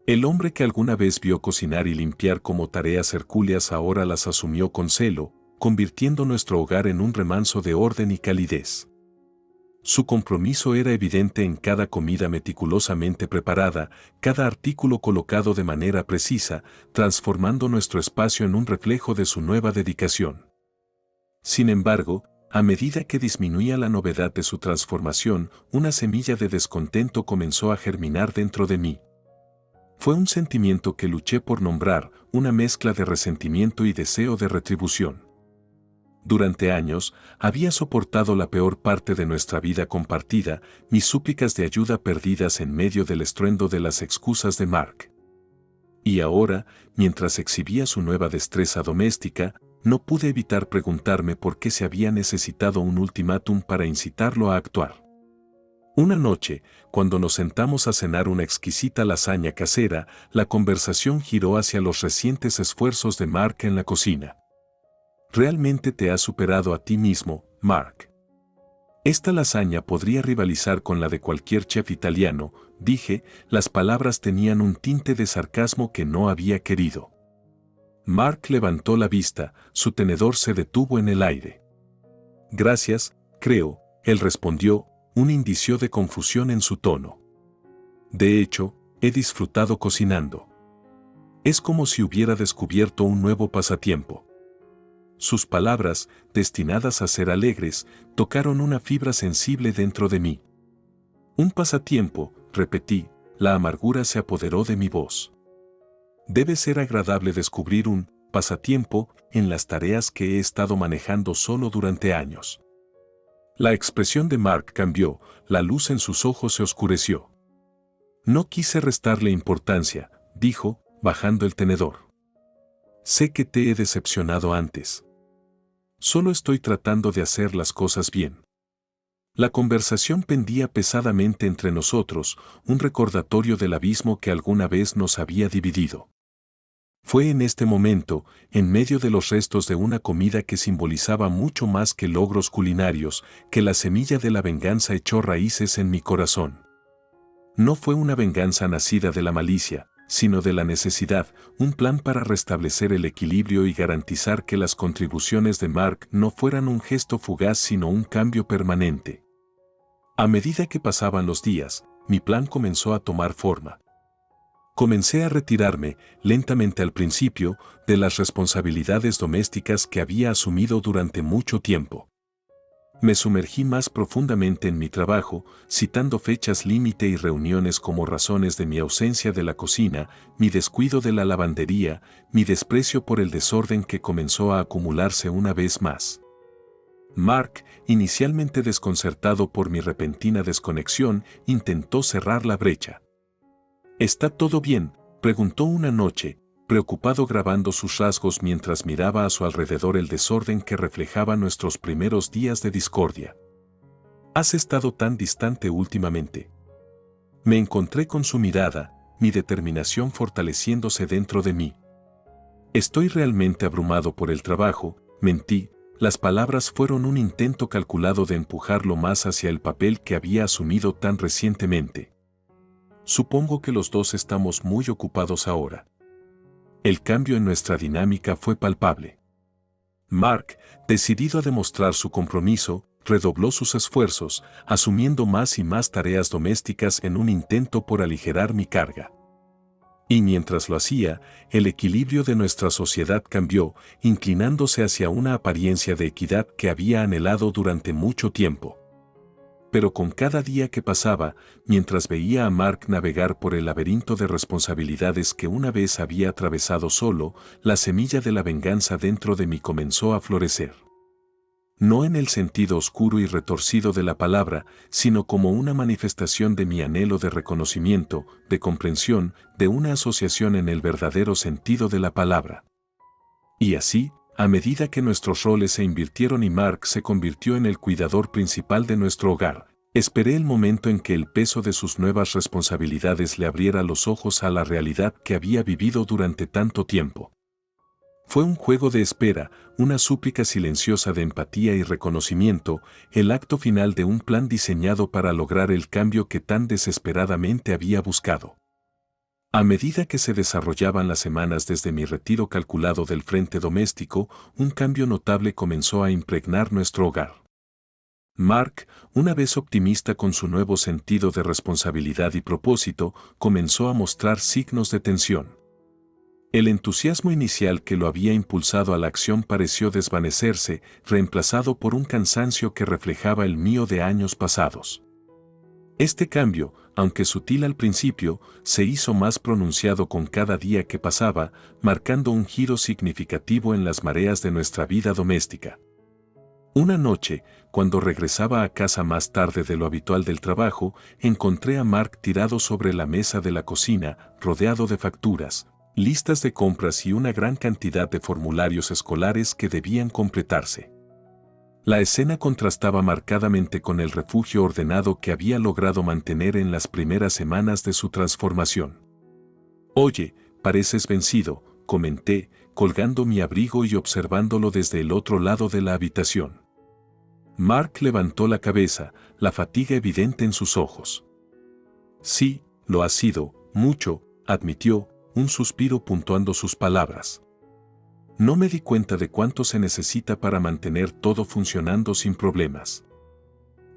El hombre que alguna vez vio cocinar y limpiar como tareas hercúleas ahora las asumió con celo, convirtiendo nuestro hogar en un remanso de orden y calidez. Su compromiso era evidente en cada comida meticulosamente preparada, cada artículo colocado de manera precisa, transformando nuestro espacio en un reflejo de su nueva dedicación. Sin embargo, a medida que disminuía la novedad de su transformación, una semilla de descontento comenzó a germinar dentro de mí. Fue un sentimiento que luché por nombrar, una mezcla de resentimiento y deseo de retribución. Durante años, había soportado la peor parte de nuestra vida compartida, mis súplicas de ayuda perdidas en medio del estruendo de las excusas de Mark. Y ahora, mientras exhibía su nueva destreza doméstica, no pude evitar preguntarme por qué se había necesitado un ultimátum para incitarlo a actuar. Una noche, cuando nos sentamos a cenar una exquisita lasaña casera, la conversación giró hacia los recientes esfuerzos de Mark en la cocina. Realmente te has superado a ti mismo, Mark. Esta lasaña podría rivalizar con la de cualquier chef italiano, dije, las palabras tenían un tinte de sarcasmo que no había querido. Mark levantó la vista, su tenedor se detuvo en el aire. Gracias, creo, él respondió, un indicio de confusión en su tono. De hecho, he disfrutado cocinando. Es como si hubiera descubierto un nuevo pasatiempo. Sus palabras, destinadas a ser alegres, tocaron una fibra sensible dentro de mí. Un pasatiempo, repetí, la amargura se apoderó de mi voz. Debe ser agradable descubrir un pasatiempo en las tareas que he estado manejando solo durante años. La expresión de Mark cambió, la luz en sus ojos se oscureció. No quise restarle importancia, dijo, bajando el tenedor. Sé que te he decepcionado antes. Solo estoy tratando de hacer las cosas bien. La conversación pendía pesadamente entre nosotros, un recordatorio del abismo que alguna vez nos había dividido. Fue en este momento, en medio de los restos de una comida que simbolizaba mucho más que logros culinarios, que la semilla de la venganza echó raíces en mi corazón. No fue una venganza nacida de la malicia, sino de la necesidad, un plan para restablecer el equilibrio y garantizar que las contribuciones de Mark no fueran un gesto fugaz sino un cambio permanente. A medida que pasaban los días, mi plan comenzó a tomar forma. Comencé a retirarme, lentamente al principio, de las responsabilidades domésticas que había asumido durante mucho tiempo. Me sumergí más profundamente en mi trabajo, citando fechas límite y reuniones como razones de mi ausencia de la cocina, mi descuido de la lavandería, mi desprecio por el desorden que comenzó a acumularse una vez más. Mark, inicialmente desconcertado por mi repentina desconexión, intentó cerrar la brecha. ¿Está todo bien?, preguntó una noche, preocupado grabando sus rasgos mientras miraba a su alrededor el desorden que reflejaba nuestros primeros días de discordia. ¿Has estado tan distante últimamente? Me encontré con su mirada, mi determinación fortaleciéndose dentro de mí. Estoy realmente abrumado por el trabajo, mentí, las palabras fueron un intento calculado de empujarlo más hacia el papel que había asumido tan recientemente. Supongo que los dos estamos muy ocupados ahora. El cambio en nuestra dinámica fue palpable. Mark, decidido a demostrar su compromiso, redobló sus esfuerzos, asumiendo más y más tareas domésticas en un intento por aligerar mi carga. Y mientras lo hacía, el equilibrio de nuestra sociedad cambió, inclinándose hacia una apariencia de equidad que había anhelado durante mucho tiempo. Pero con cada día que pasaba, mientras veía a Mark navegar por el laberinto de responsabilidades que una vez había atravesado solo, la semilla de la venganza dentro de mí comenzó a florecer. No en el sentido oscuro y retorcido de la palabra, sino como una manifestación de mi anhelo de reconocimiento, de comprensión, de una asociación en el verdadero sentido de la palabra. Y así, a medida que nuestros roles se invirtieron y Mark se convirtió en el cuidador principal de nuestro hogar, esperé el momento en que el peso de sus nuevas responsabilidades le abriera los ojos a la realidad que había vivido durante tanto tiempo. Fue un juego de espera, una súplica silenciosa de empatía y reconocimiento, el acto final de un plan diseñado para lograr el cambio que tan desesperadamente había buscado. A medida que se desarrollaban las semanas desde mi retiro calculado del frente doméstico, un cambio notable comenzó a impregnar nuestro hogar. Mark, una vez optimista con su nuevo sentido de responsabilidad y propósito, comenzó a mostrar signos de tensión. El entusiasmo inicial que lo había impulsado a la acción pareció desvanecerse, reemplazado por un cansancio que reflejaba el mío de años pasados. Este cambio, aunque sutil al principio, se hizo más pronunciado con cada día que pasaba, marcando un giro significativo en las mareas de nuestra vida doméstica. Una noche, cuando regresaba a casa más tarde de lo habitual del trabajo, encontré a Mark tirado sobre la mesa de la cocina, rodeado de facturas, listas de compras y una gran cantidad de formularios escolares que debían completarse. La escena contrastaba marcadamente con el refugio ordenado que había logrado mantener en las primeras semanas de su transformación. «Oye, pareces vencido», comenté, colgando mi abrigo y observándolo desde el otro lado de la habitación. Mark levantó la cabeza, la fatiga evidente en sus ojos. «Sí, lo ha sido, mucho», admitió, un suspiro puntuando sus palabras. No me di cuenta de cuánto se necesita para mantener todo funcionando sin problemas.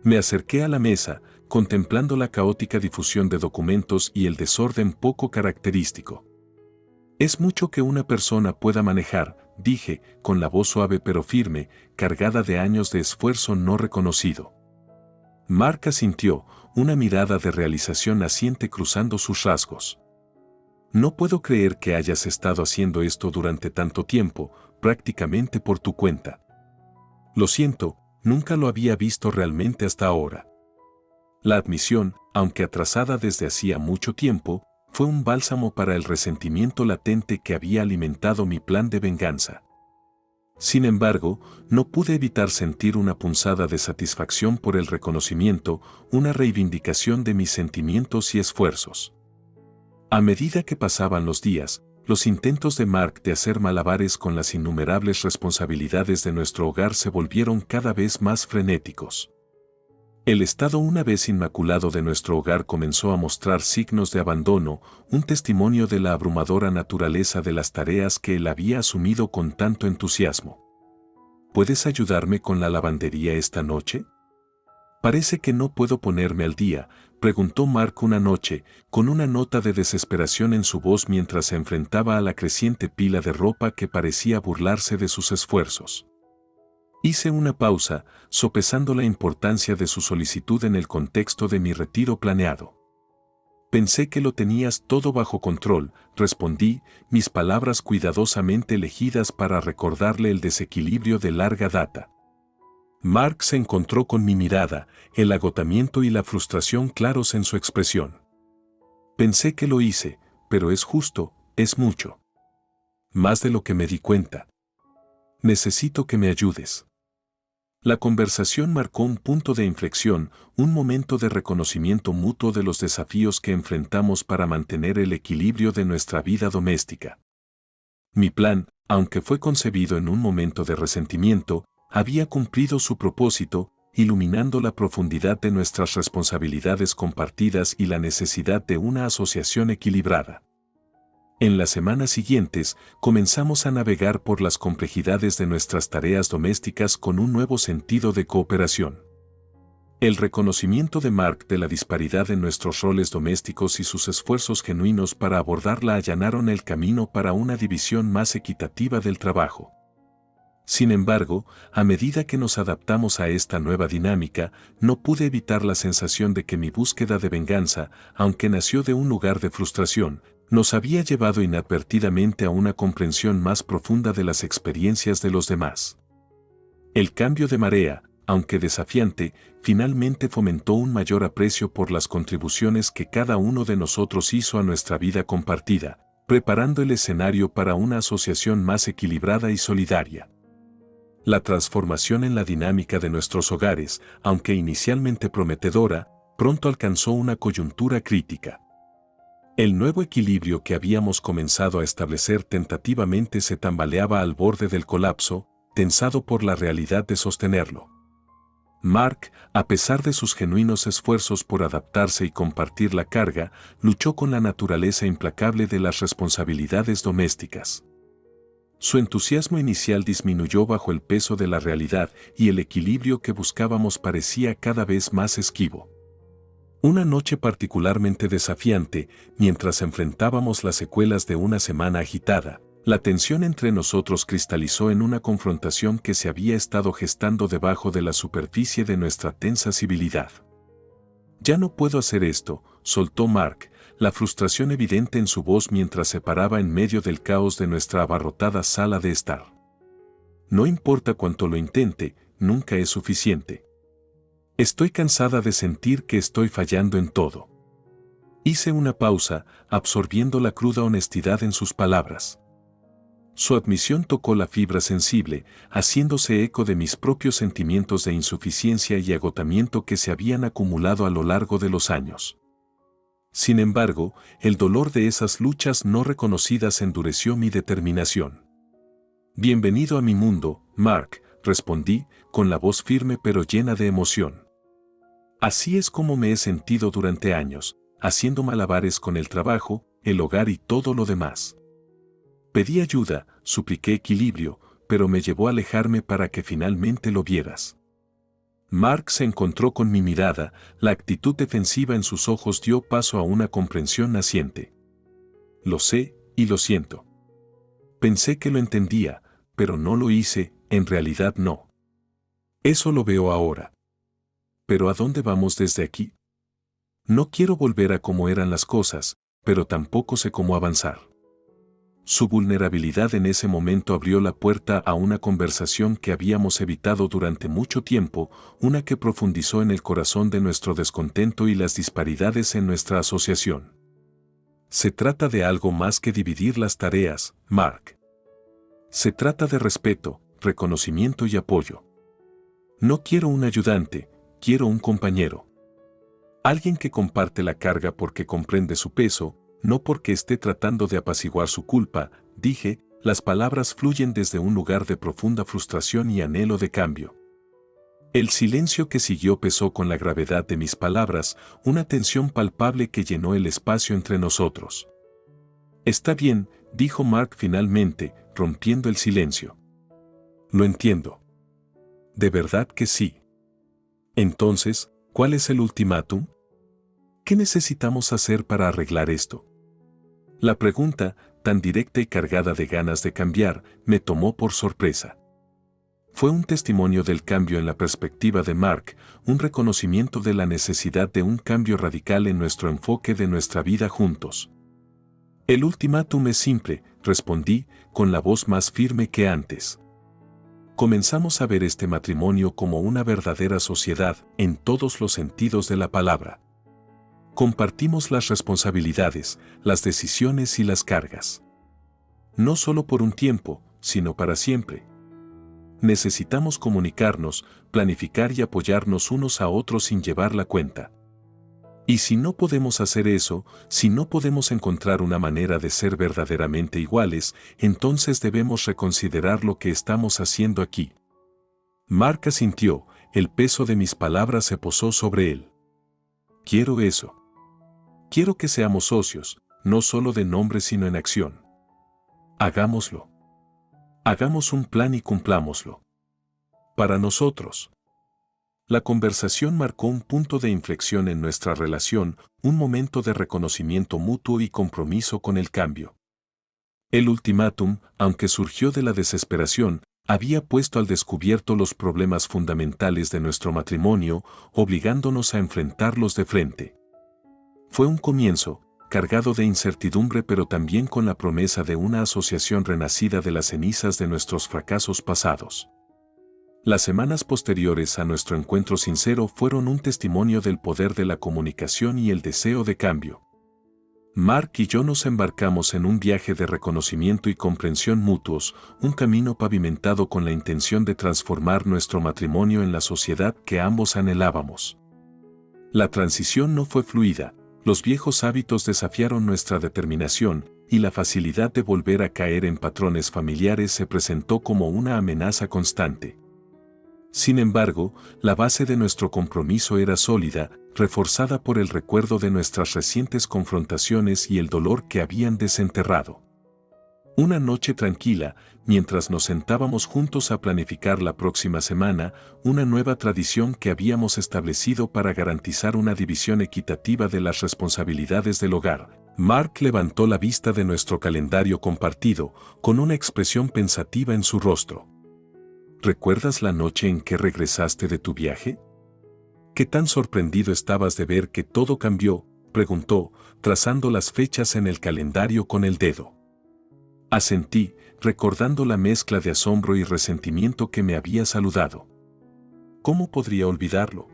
Me acerqué a la mesa, contemplando la caótica difusión de documentos y el desorden poco característico. Es mucho que una persona pueda manejar, dije, con la voz suave pero firme, cargada de años de esfuerzo no reconocido. Mark asintió, una mirada de realización naciente cruzando sus rasgos. No puedo creer que hayas estado haciendo esto durante tanto tiempo, prácticamente por tu cuenta. Lo siento, nunca lo había visto realmente hasta ahora. La admisión, aunque atrasada desde hacía mucho tiempo, fue un bálsamo para el resentimiento latente que había alimentado mi plan de venganza. Sin embargo, no pude evitar sentir una punzada de satisfacción por el reconocimiento, una reivindicación de mis sentimientos y esfuerzos. A medida que pasaban los días, los intentos de Mark de hacer malabares con las innumerables responsabilidades de nuestro hogar se volvieron cada vez más frenéticos. El estado una vez inmaculado de nuestro hogar comenzó a mostrar signos de abandono, un testimonio de la abrumadora naturaleza de las tareas que él había asumido con tanto entusiasmo. ¿Puedes ayudarme con la lavandería esta noche? Parece que no puedo ponerme al día, preguntó Mark una noche, con una nota de desesperación en su voz mientras se enfrentaba a la creciente pila de ropa que parecía burlarse de sus esfuerzos. Hice una pausa, sopesando la importancia de su solicitud en el contexto de mi retiro planeado. Pensé que lo tenías todo bajo control, respondí, mis palabras cuidadosamente elegidas para recordarle el desequilibrio de larga data. Mark se encontró con mi mirada, el agotamiento y la frustración claros en su expresión. Pensé que lo hice, pero es justo, es mucho. Más de lo que me di cuenta. Necesito que me ayudes. La conversación marcó un punto de inflexión, un momento de reconocimiento mutuo de los desafíos que enfrentamos para mantener el equilibrio de nuestra vida doméstica. Mi plan, aunque fue concebido en un momento de resentimiento, había cumplido su propósito, iluminando la profundidad de nuestras responsabilidades compartidas y la necesidad de una asociación equilibrada. En las semanas siguientes, comenzamos a navegar por las complejidades de nuestras tareas domésticas con un nuevo sentido de cooperación. El reconocimiento de Mark de la disparidad en nuestros roles domésticos y sus esfuerzos genuinos para abordarla allanaron el camino para una división más equitativa del trabajo. Sin embargo, a medida que nos adaptamos a esta nueva dinámica, no pude evitar la sensación de que mi búsqueda de venganza, aunque nació de un lugar de frustración, nos había llevado inadvertidamente a una comprensión más profunda de las experiencias de los demás. El cambio de marea, aunque desafiante, finalmente fomentó un mayor aprecio por las contribuciones que cada uno de nosotros hizo a nuestra vida compartida, preparando el escenario para una asociación más equilibrada y solidaria. La transformación en la dinámica de nuestros hogares, aunque inicialmente prometedora, pronto alcanzó una coyuntura crítica. El nuevo equilibrio que habíamos comenzado a establecer tentativamente se tambaleaba al borde del colapso, tensado por la realidad de sostenerlo. Mark, a pesar de sus genuinos esfuerzos por adaptarse y compartir la carga, luchó con la naturaleza implacable de las responsabilidades domésticas. Su entusiasmo inicial disminuyó bajo el peso de la realidad y el equilibrio que buscábamos parecía cada vez más esquivo. Una noche particularmente desafiante, mientras enfrentábamos las secuelas de una semana agitada, la tensión entre nosotros cristalizó en una confrontación que se había estado gestando debajo de la superficie de nuestra tensa civilidad. «Ya no puedo hacer esto», soltó Mark, la frustración evidente en su voz mientras se paraba en medio del caos de nuestra abarrotada sala de estar. «No importa cuánto lo intente, nunca es suficiente. Estoy cansada de sentir que estoy fallando en todo». Hice una pausa, absorbiendo la cruda honestidad en sus palabras. Su admisión tocó la fibra sensible, haciéndose eco de mis propios sentimientos de insuficiencia y agotamiento que se habían acumulado a lo largo de los años. Sin embargo, el dolor de esas luchas no reconocidas endureció mi determinación. «Bienvenido a mi mundo, Mark», respondí, con la voz firme pero llena de emoción. Así es como me he sentido durante años, haciendo malabares con el trabajo, el hogar y todo lo demás. Pedí ayuda, supliqué equilibrio, pero me llevó a alejarme para que finalmente lo vieras. Mark se encontró con mi mirada, la actitud defensiva en sus ojos dio paso a una comprensión naciente. «Lo sé, y lo siento. Pensé que lo entendía, pero no lo hice, en realidad no. Eso lo veo ahora. Pero ¿a dónde vamos desde aquí? No quiero volver a cómo eran las cosas, pero tampoco sé cómo avanzar». Su vulnerabilidad en ese momento abrió la puerta a una conversación que habíamos evitado durante mucho tiempo, una que profundizó en el corazón de nuestro descontento y las disparidades en nuestra asociación. «Se trata de algo más que dividir las tareas, Mark. Se trata de respeto, reconocimiento y apoyo. No quiero un ayudante, quiero un compañero. Alguien que comparte la carga porque comprende su peso, no porque esté tratando de apaciguar su culpa», dije, las palabras fluyen desde un lugar de profunda frustración y anhelo de cambio. El silencio que siguió pesó con la gravedad de mis palabras, una tensión palpable que llenó el espacio entre nosotros. Está bien, dijo Mark finalmente, rompiendo el silencio. Lo entiendo. De verdad que sí. Entonces, ¿cuál es el ultimátum? ¿Qué necesitamos hacer para arreglar esto? La pregunta, tan directa y cargada de ganas de cambiar, me tomó por sorpresa. Fue un testimonio del cambio en la perspectiva de Mark, un reconocimiento de la necesidad de un cambio radical en nuestro enfoque de nuestra vida juntos. El ultimátum es simple, respondí, con la voz más firme que antes. Comenzamos a ver este matrimonio como una verdadera sociedad, en todos los sentidos de la palabra. Compartimos las responsabilidades, las decisiones y las cargas. No solo por un tiempo, sino para siempre. Necesitamos comunicarnos, planificar y apoyarnos unos a otros sin llevar la cuenta. Y si no podemos hacer eso, si no podemos encontrar una manera de ser verdaderamente iguales, entonces debemos reconsiderar lo que estamos haciendo aquí. Mark asintió, el peso de mis palabras se posó sobre él. Quiero eso. Quiero que seamos socios, no solo de nombre sino en acción. Hagámoslo. Hagamos un plan y cumplámoslo. Para nosotros. La conversación marcó un punto de inflexión en nuestra relación, un momento de reconocimiento mutuo y compromiso con el cambio. El ultimátum, aunque surgió de la desesperación, había puesto al descubierto los problemas fundamentales de nuestro matrimonio, obligándonos a enfrentarlos de frente. Fue un comienzo, cargado de incertidumbre pero también con la promesa de una asociación renacida de las cenizas de nuestros fracasos pasados. Las semanas posteriores a nuestro encuentro sincero fueron un testimonio del poder de la comunicación y el deseo de cambio. Mark y yo nos embarcamos en un viaje de reconocimiento y comprensión mutuos, un camino pavimentado con la intención de transformar nuestro matrimonio en la sociedad que ambos anhelábamos. La transición no fue fluida, los viejos hábitos desafiaron nuestra determinación, y la facilidad de volver a caer en patrones familiares se presentó como una amenaza constante. Sin embargo, la base de nuestro compromiso era sólida, reforzada por el recuerdo de nuestras recientes confrontaciones y el dolor que habían desenterrado. Una noche tranquila, mientras nos sentábamos juntos a planificar la próxima semana, una nueva tradición que habíamos establecido para garantizar una división equitativa de las responsabilidades del hogar, Mark levantó la vista de nuestro calendario compartido, con una expresión pensativa en su rostro. ¿Recuerdas la noche en que regresaste de tu viaje? ¿Qué tan sorprendido estabas de ver que todo cambió?, preguntó, trazando las fechas en el calendario con el dedo. Asentí, recordando la mezcla de asombro y resentimiento que me había saludado. ¿Cómo podría olvidarlo?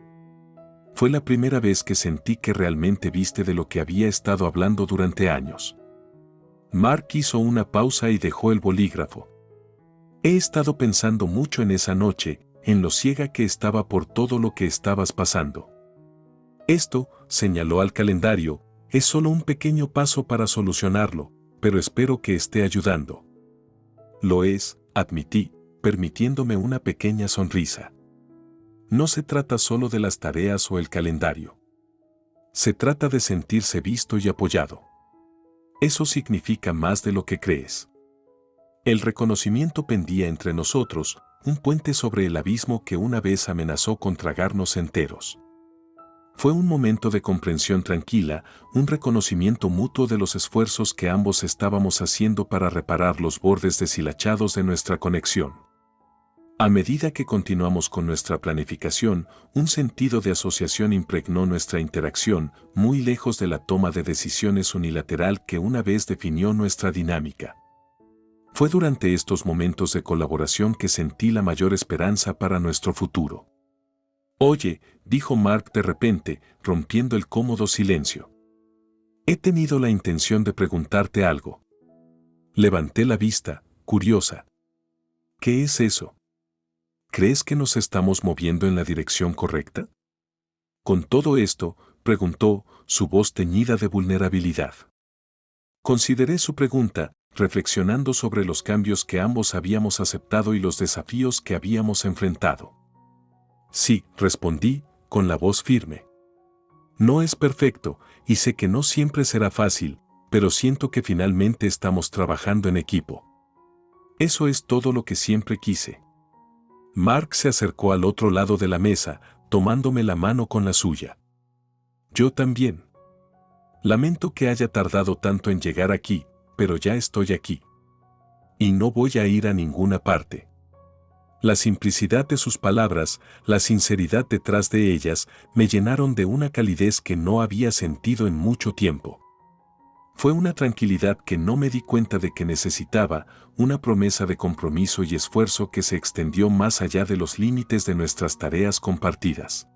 Fue la primera vez que sentí que realmente viste de lo que había estado hablando durante años. Mark hizo una pausa y dejó el bolígrafo. He estado pensando mucho en esa noche, en lo ciega que estaba por todo lo que estabas pasando. Esto, señaló al calendario, es solo un pequeño paso para solucionarlo, pero espero que esté ayudando. Lo es, admití, permitiéndome una pequeña sonrisa. No se trata solo de las tareas o el calendario. Se trata de sentirse visto y apoyado. Eso significa más de lo que crees. El reconocimiento pendía entre nosotros, un puente sobre el abismo que una vez amenazó con tragarnos enteros. Fue un momento de comprensión tranquila, un reconocimiento mutuo de los esfuerzos que ambos estábamos haciendo para reparar los bordes deshilachados de nuestra conexión. A medida que continuamos con nuestra planificación, un sentido de asociación impregnó nuestra interacción, muy lejos de la toma de decisiones unilateral que una vez definió nuestra dinámica. Fue durante estos momentos de colaboración que sentí la mayor esperanza para nuestro futuro. Oye, dijo Mark de repente, rompiendo el cómodo silencio. He tenido la intención de preguntarte algo. Levanté la vista, curiosa. ¿Qué es eso? ¿Crees que nos estamos moviendo en la dirección correcta? Con todo esto, preguntó, su voz teñida de vulnerabilidad. Consideré su pregunta, reflexionando sobre los cambios que ambos habíamos aceptado y los desafíos que habíamos enfrentado. Sí, respondí, con la voz firme. No es perfecto, y sé que no siempre será fácil, pero siento que finalmente estamos trabajando en equipo. Eso es todo lo que siempre quise. Mark se acercó al otro lado de la mesa, tomándome la mano con la suya. Yo también. Lamento que haya tardado tanto en llegar aquí, pero ya estoy aquí. Y no voy a ir a ninguna parte. La simplicidad de sus palabras, la sinceridad detrás de ellas, me llenaron de una calidez que no había sentido en mucho tiempo. Fue una tranquilidad que no me di cuenta de que necesitaba, una promesa de compromiso y esfuerzo que se extendió más allá de los límites de nuestras tareas compartidas.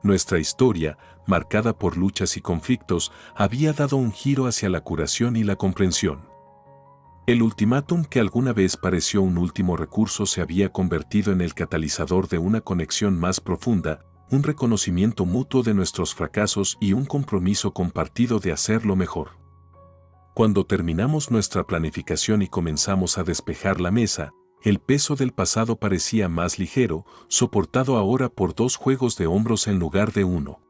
Nuestra historia, marcada por luchas y conflictos, había dado un giro hacia la curación y la comprensión. El ultimátum que alguna vez pareció un último recurso se había convertido en el catalizador de una conexión más profunda, un reconocimiento mutuo de nuestros fracasos y un compromiso compartido de hacerlo mejor. Cuando terminamos nuestra planificación y comenzamos a despejar la mesa, el peso del pasado parecía más ligero, soportado ahora por 2 juegos de hombros en lugar de uno.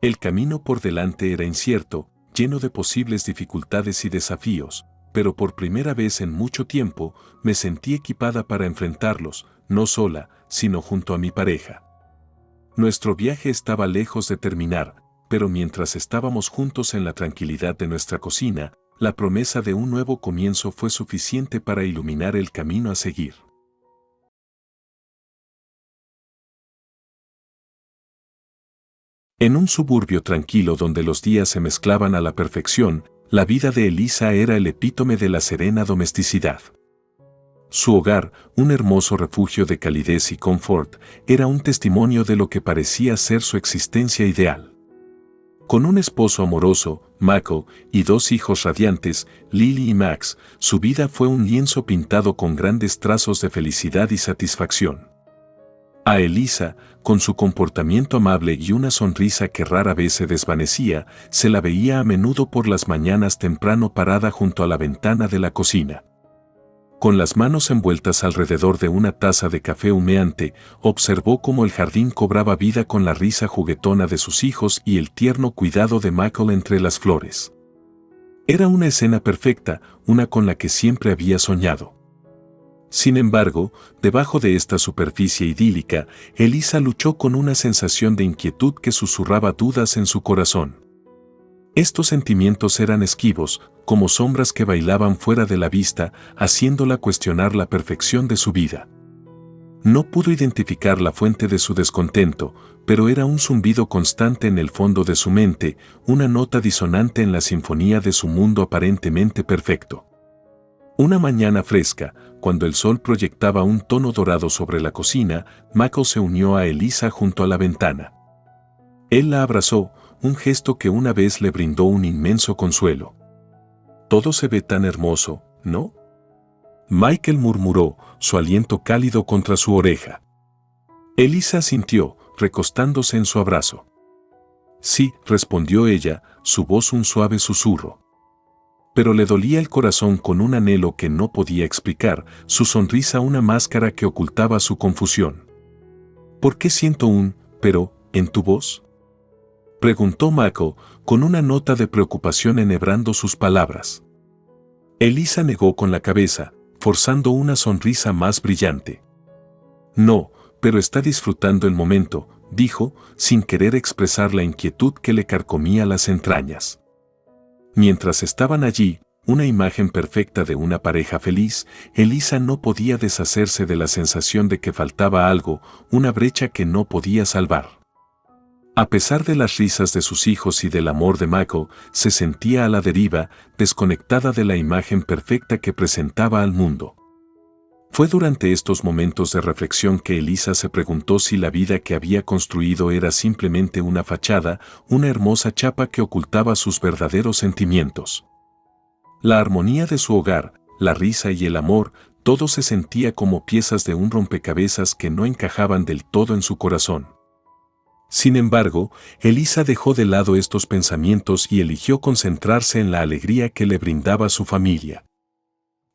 El camino por delante era incierto, lleno de posibles dificultades y desafíos, pero por primera vez en mucho tiempo me sentí equipada para enfrentarlos, no sola, sino junto a mi pareja. Nuestro viaje estaba lejos de terminar, pero mientras estábamos juntos en la tranquilidad de nuestra cocina, la promesa de un nuevo comienzo fue suficiente para iluminar el camino a seguir. En un suburbio tranquilo donde los días se mezclaban a la perfección, la vida de Elisa era el epítome de la serena domesticidad. Su hogar, un hermoso refugio de calidez y confort, era un testimonio de lo que parecía ser su existencia ideal. Con un esposo amoroso, Michael, y 2 hijos radiantes, Lily y Max, su vida fue un lienzo pintado con grandes trazos de felicidad y satisfacción. A Elisa, con su comportamiento amable y una sonrisa que rara vez se desvanecía, se la veía a menudo por las mañanas temprano parada junto a la ventana de la cocina. Con las manos envueltas alrededor de una taza de café humeante, observó cómo el jardín cobraba vida con la risa juguetona de sus hijos y el tierno cuidado de Michael entre las flores. Era una escena perfecta, una con la que siempre había soñado. Sin embargo, debajo de esta superficie idílica, Elisa luchó con una sensación de inquietud que susurraba dudas en su corazón. Estos sentimientos eran esquivos, como sombras que bailaban fuera de la vista, haciéndola cuestionar la perfección de su vida. No pudo identificar la fuente de su descontento, pero era un zumbido constante en el fondo de su mente, una nota disonante en la sinfonía de su mundo aparentemente perfecto. Una mañana fresca, cuando el sol proyectaba un tono dorado sobre la cocina, Michael se unió a Elisa junto a la ventana. Él la abrazó, un gesto que una vez le brindó un inmenso consuelo. Todo se ve tan hermoso, ¿no? Michael murmuró, su aliento cálido contra su oreja. Elisa asintió, recostándose en su abrazo. Sí, respondió ella, su voz un suave susurro. Pero le dolía el corazón con un anhelo que no podía explicar, su sonrisa una máscara que ocultaba su confusión. ¿Por qué siento un pero en tu voz?, preguntó Michael, con una nota de preocupación enhebrando sus palabras. Elisa negó con la cabeza, forzando una sonrisa más brillante. No, pero está disfrutando el momento, dijo, sin querer expresar la inquietud que le carcomía las entrañas. Mientras estaban allí, una imagen perfecta de una pareja feliz, Elisa no podía deshacerse de la sensación de que faltaba algo, una brecha que no podía salvar. A pesar de las risas de sus hijos y del amor de Michael, se sentía a la deriva, desconectada de la imagen perfecta que presentaba al mundo. Fue durante estos momentos de reflexión que Elisa se preguntó si la vida que había construido era simplemente una fachada, una hermosa chapa que ocultaba sus verdaderos sentimientos. La armonía de su hogar, la risa y el amor, todo se sentía como piezas de un rompecabezas que no encajaban del todo en su corazón. Sin embargo, Elisa dejó de lado estos pensamientos y eligió concentrarse en la alegría que le brindaba su familia.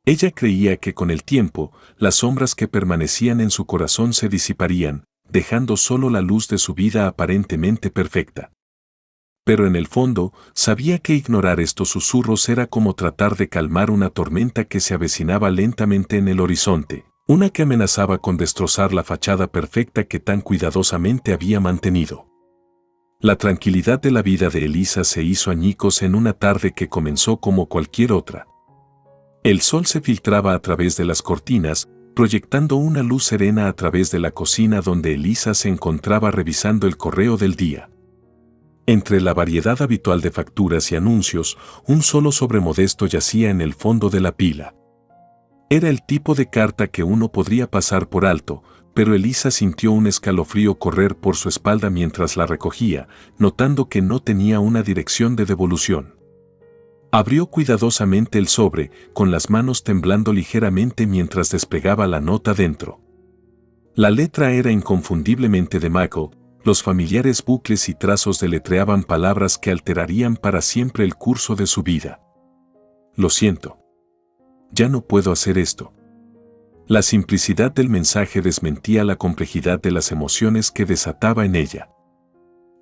Ella creía que con el tiempo, las sombras que permanecían en su corazón se disiparían, dejando solo la luz de su vida aparentemente perfecta. Pero en el fondo, sabía que ignorar estos susurros era como tratar de calmar una tormenta que se avecinaba lentamente en el horizonte, una que amenazaba con destrozar la fachada perfecta que tan cuidadosamente había mantenido. La tranquilidad de la vida de Elisa se hizo añicos en una tarde que comenzó como cualquier otra. El sol se filtraba a través de las cortinas, proyectando una luz serena a través de la cocina donde Elisa se encontraba revisando el correo del día. Entre la variedad habitual de facturas y anuncios, un solo sobre modesto yacía en el fondo de la pila. Era el tipo de carta que uno podría pasar por alto, pero Elisa sintió un escalofrío correr por su espalda mientras la recogía, notando que no tenía una dirección de devolución. Abrió cuidadosamente el sobre, con las manos temblando ligeramente mientras despegaba la nota dentro. La letra era inconfundiblemente de Michael. Los familiares bucles y trazos deletreaban palabras que alterarían para siempre el curso de su vida. Lo siento. Ya no puedo hacer esto. La simplicidad del mensaje desmentía la complejidad de las emociones que desataba en ella.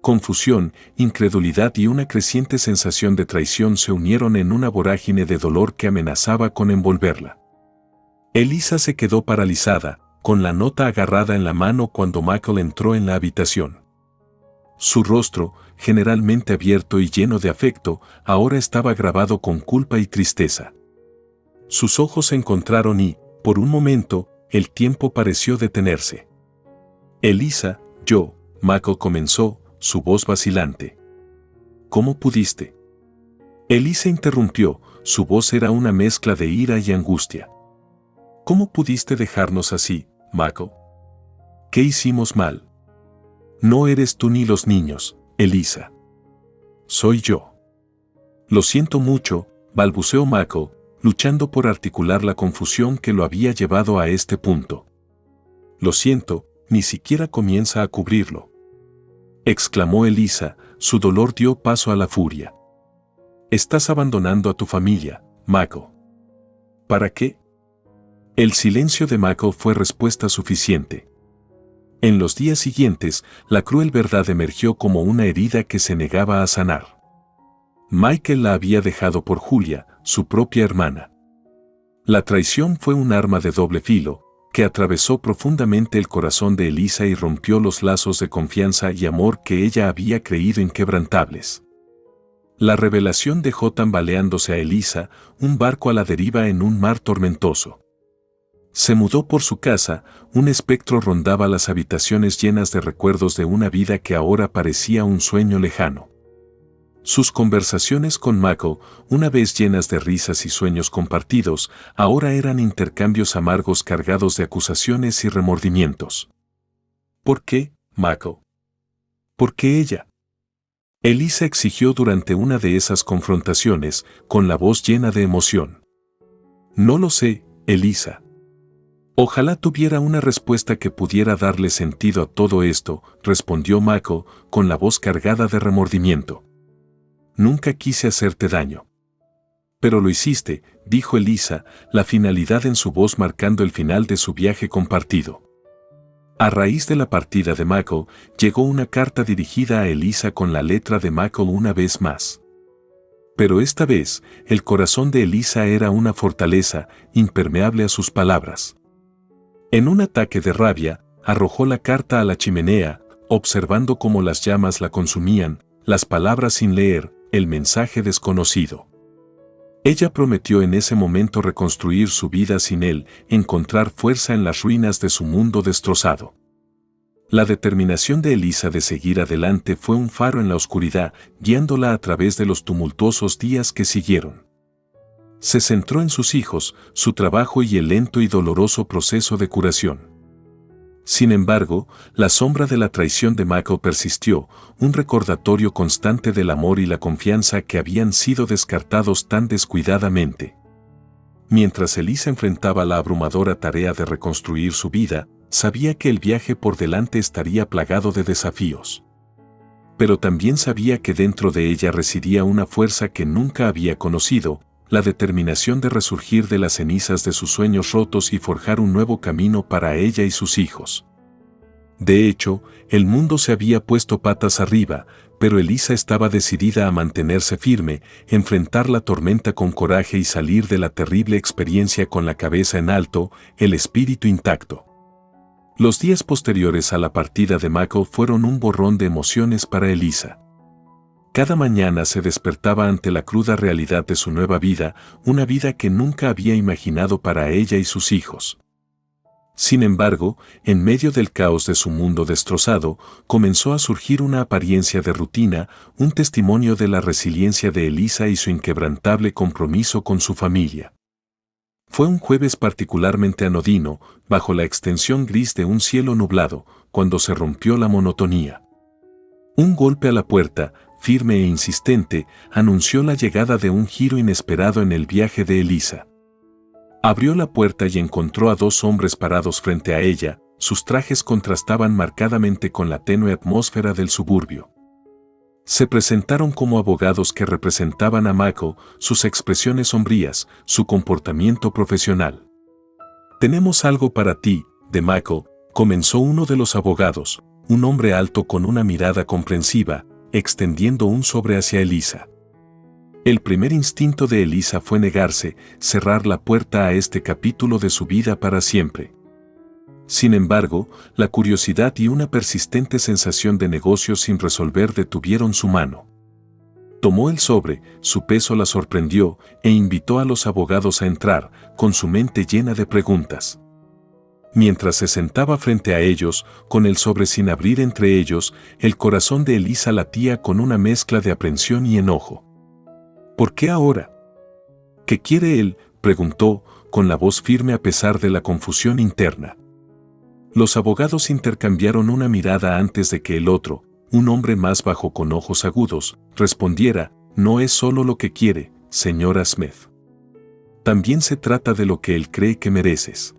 Confusión, incredulidad y una creciente sensación de traición se unieron en una vorágine de dolor que amenazaba con envolverla. Elisa se quedó paralizada, con la nota agarrada en la mano cuando Michael entró en la habitación. Su rostro, generalmente abierto y lleno de afecto, ahora estaba grabado con culpa y tristeza. Sus ojos se encontraron y, por un momento, el tiempo pareció detenerse. Elisa, Michael comenzó, su voz vacilante. ¿Cómo pudiste? Elisa interrumpió, su voz era una mezcla de ira y angustia. ¿Cómo pudiste dejarnos así, Michael? ¿Qué hicimos mal? No eres tú ni los niños, Elisa. Soy yo. Lo siento mucho, balbuceó Michael, luchando por articular la confusión que lo había llevado a este punto. Lo siento, ni siquiera comienza a cubrirlo. Exclamó Elisa, su dolor dio paso a la furia. Estás abandonando a tu familia, Michael. ¿Para qué? El silencio de Michael fue respuesta suficiente. En los días siguientes, la cruel verdad emergió como una herida que se negaba a sanar. Michael la había dejado por Julia, su propia hermana. La traición fue un arma de doble filo, que atravesó profundamente el corazón de Elisa y rompió los lazos de confianza y amor que ella había creído inquebrantables. La revelación dejó tambaleándose a Elisa, un barco a la deriva en un mar tormentoso. Se mudó por su casa, un espectro rondaba las habitaciones llenas de recuerdos de una vida que ahora parecía un sueño lejano. Sus conversaciones con Michael, una vez llenas de risas y sueños compartidos, ahora eran intercambios amargos cargados de acusaciones y remordimientos. ¿Por qué, Michael? ¿Por qué ella? Elisa exigió durante una de esas confrontaciones, con la voz llena de emoción. No lo sé, Elisa. Ojalá tuviera una respuesta que pudiera darle sentido a todo esto, respondió Michael, con la voz cargada de remordimiento. Nunca quise hacerte daño. Pero lo hiciste, dijo Elisa, la finalidad en su voz marcando el final de su viaje compartido. A raíz de la partida de Michael, llegó una carta dirigida a Elisa con la letra de Michael una vez más. Pero esta vez, el corazón de Elisa era una fortaleza, impermeable a sus palabras. En un ataque de rabia, arrojó la carta a la chimenea, observando cómo las llamas la consumían, las palabras sin leer, el mensaje desconocido. Ella prometió en ese momento reconstruir su vida sin él, encontrar fuerza en las ruinas de su mundo destrozado. La determinación de Elisa de seguir adelante fue un faro en la oscuridad, guiándola a través de los tumultuosos días que siguieron. Se centró en sus hijos, su trabajo y el lento y doloroso proceso de curación. Sin embargo, la sombra de la traición de Michael persistió, un recordatorio constante del amor y la confianza que habían sido descartados tan descuidadamente. Mientras Elisa enfrentaba la abrumadora tarea de reconstruir su vida, sabía que el viaje por delante estaría plagado de desafíos. Pero también sabía que dentro de ella residía una fuerza que nunca había conocido, la determinación de resurgir de las cenizas de sus sueños rotos y forjar un nuevo camino para ella y sus hijos. De hecho, el mundo se había puesto patas arriba, pero Elisa estaba decidida a mantenerse firme, enfrentar la tormenta con coraje y salir de la terrible experiencia con la cabeza en alto, el espíritu intacto. Los días posteriores a la partida de Mako fueron un borrón de emociones para Elisa. Cada mañana se despertaba ante la cruda realidad de su nueva vida, una vida que nunca había imaginado para ella y sus hijos. Sin embargo, en medio del caos de su mundo destrozado, comenzó a surgir una apariencia de rutina, un testimonio de la resiliencia de Elisa y su inquebrantable compromiso con su familia. Fue un jueves particularmente anodino, bajo la extensión gris de un cielo nublado, cuando se rompió la monotonía. Un golpe a la puerta, firme e insistente, anunció la llegada de un giro inesperado en el viaje de Elisa. Abrió la puerta y encontró a dos hombres parados frente a ella, sus trajes contrastaban marcadamente con la tenue atmósfera del suburbio. Se presentaron como abogados que representaban a Mako, sus expresiones sombrías, su comportamiento profesional. «Tenemos algo para ti, de Mako», comenzó uno de los abogados, un hombre alto con una mirada comprensiva, extendiendo un sobre hacia Elisa. El primer instinto de Elisa fue negarse, cerrar la puerta a este capítulo de su vida para siempre. Sin embargo, la curiosidad y una persistente sensación de negocio sin resolver detuvieron su mano. Tomó el sobre, su peso la sorprendió e invitó a los abogados a entrar, con su mente llena de preguntas. Mientras se sentaba frente a ellos, con el sobre sin abrir entre ellos, el corazón de Elisa latía con una mezcla de aprensión y enojo. ¿Por qué ahora? ¿Qué quiere él?, preguntó, con la voz firme a pesar de la confusión interna. Los abogados intercambiaron una mirada antes de que el otro, un hombre más bajo con ojos agudos, respondiera: «No es solo lo que quiere, señora Smith. También se trata de lo que él cree que mereces».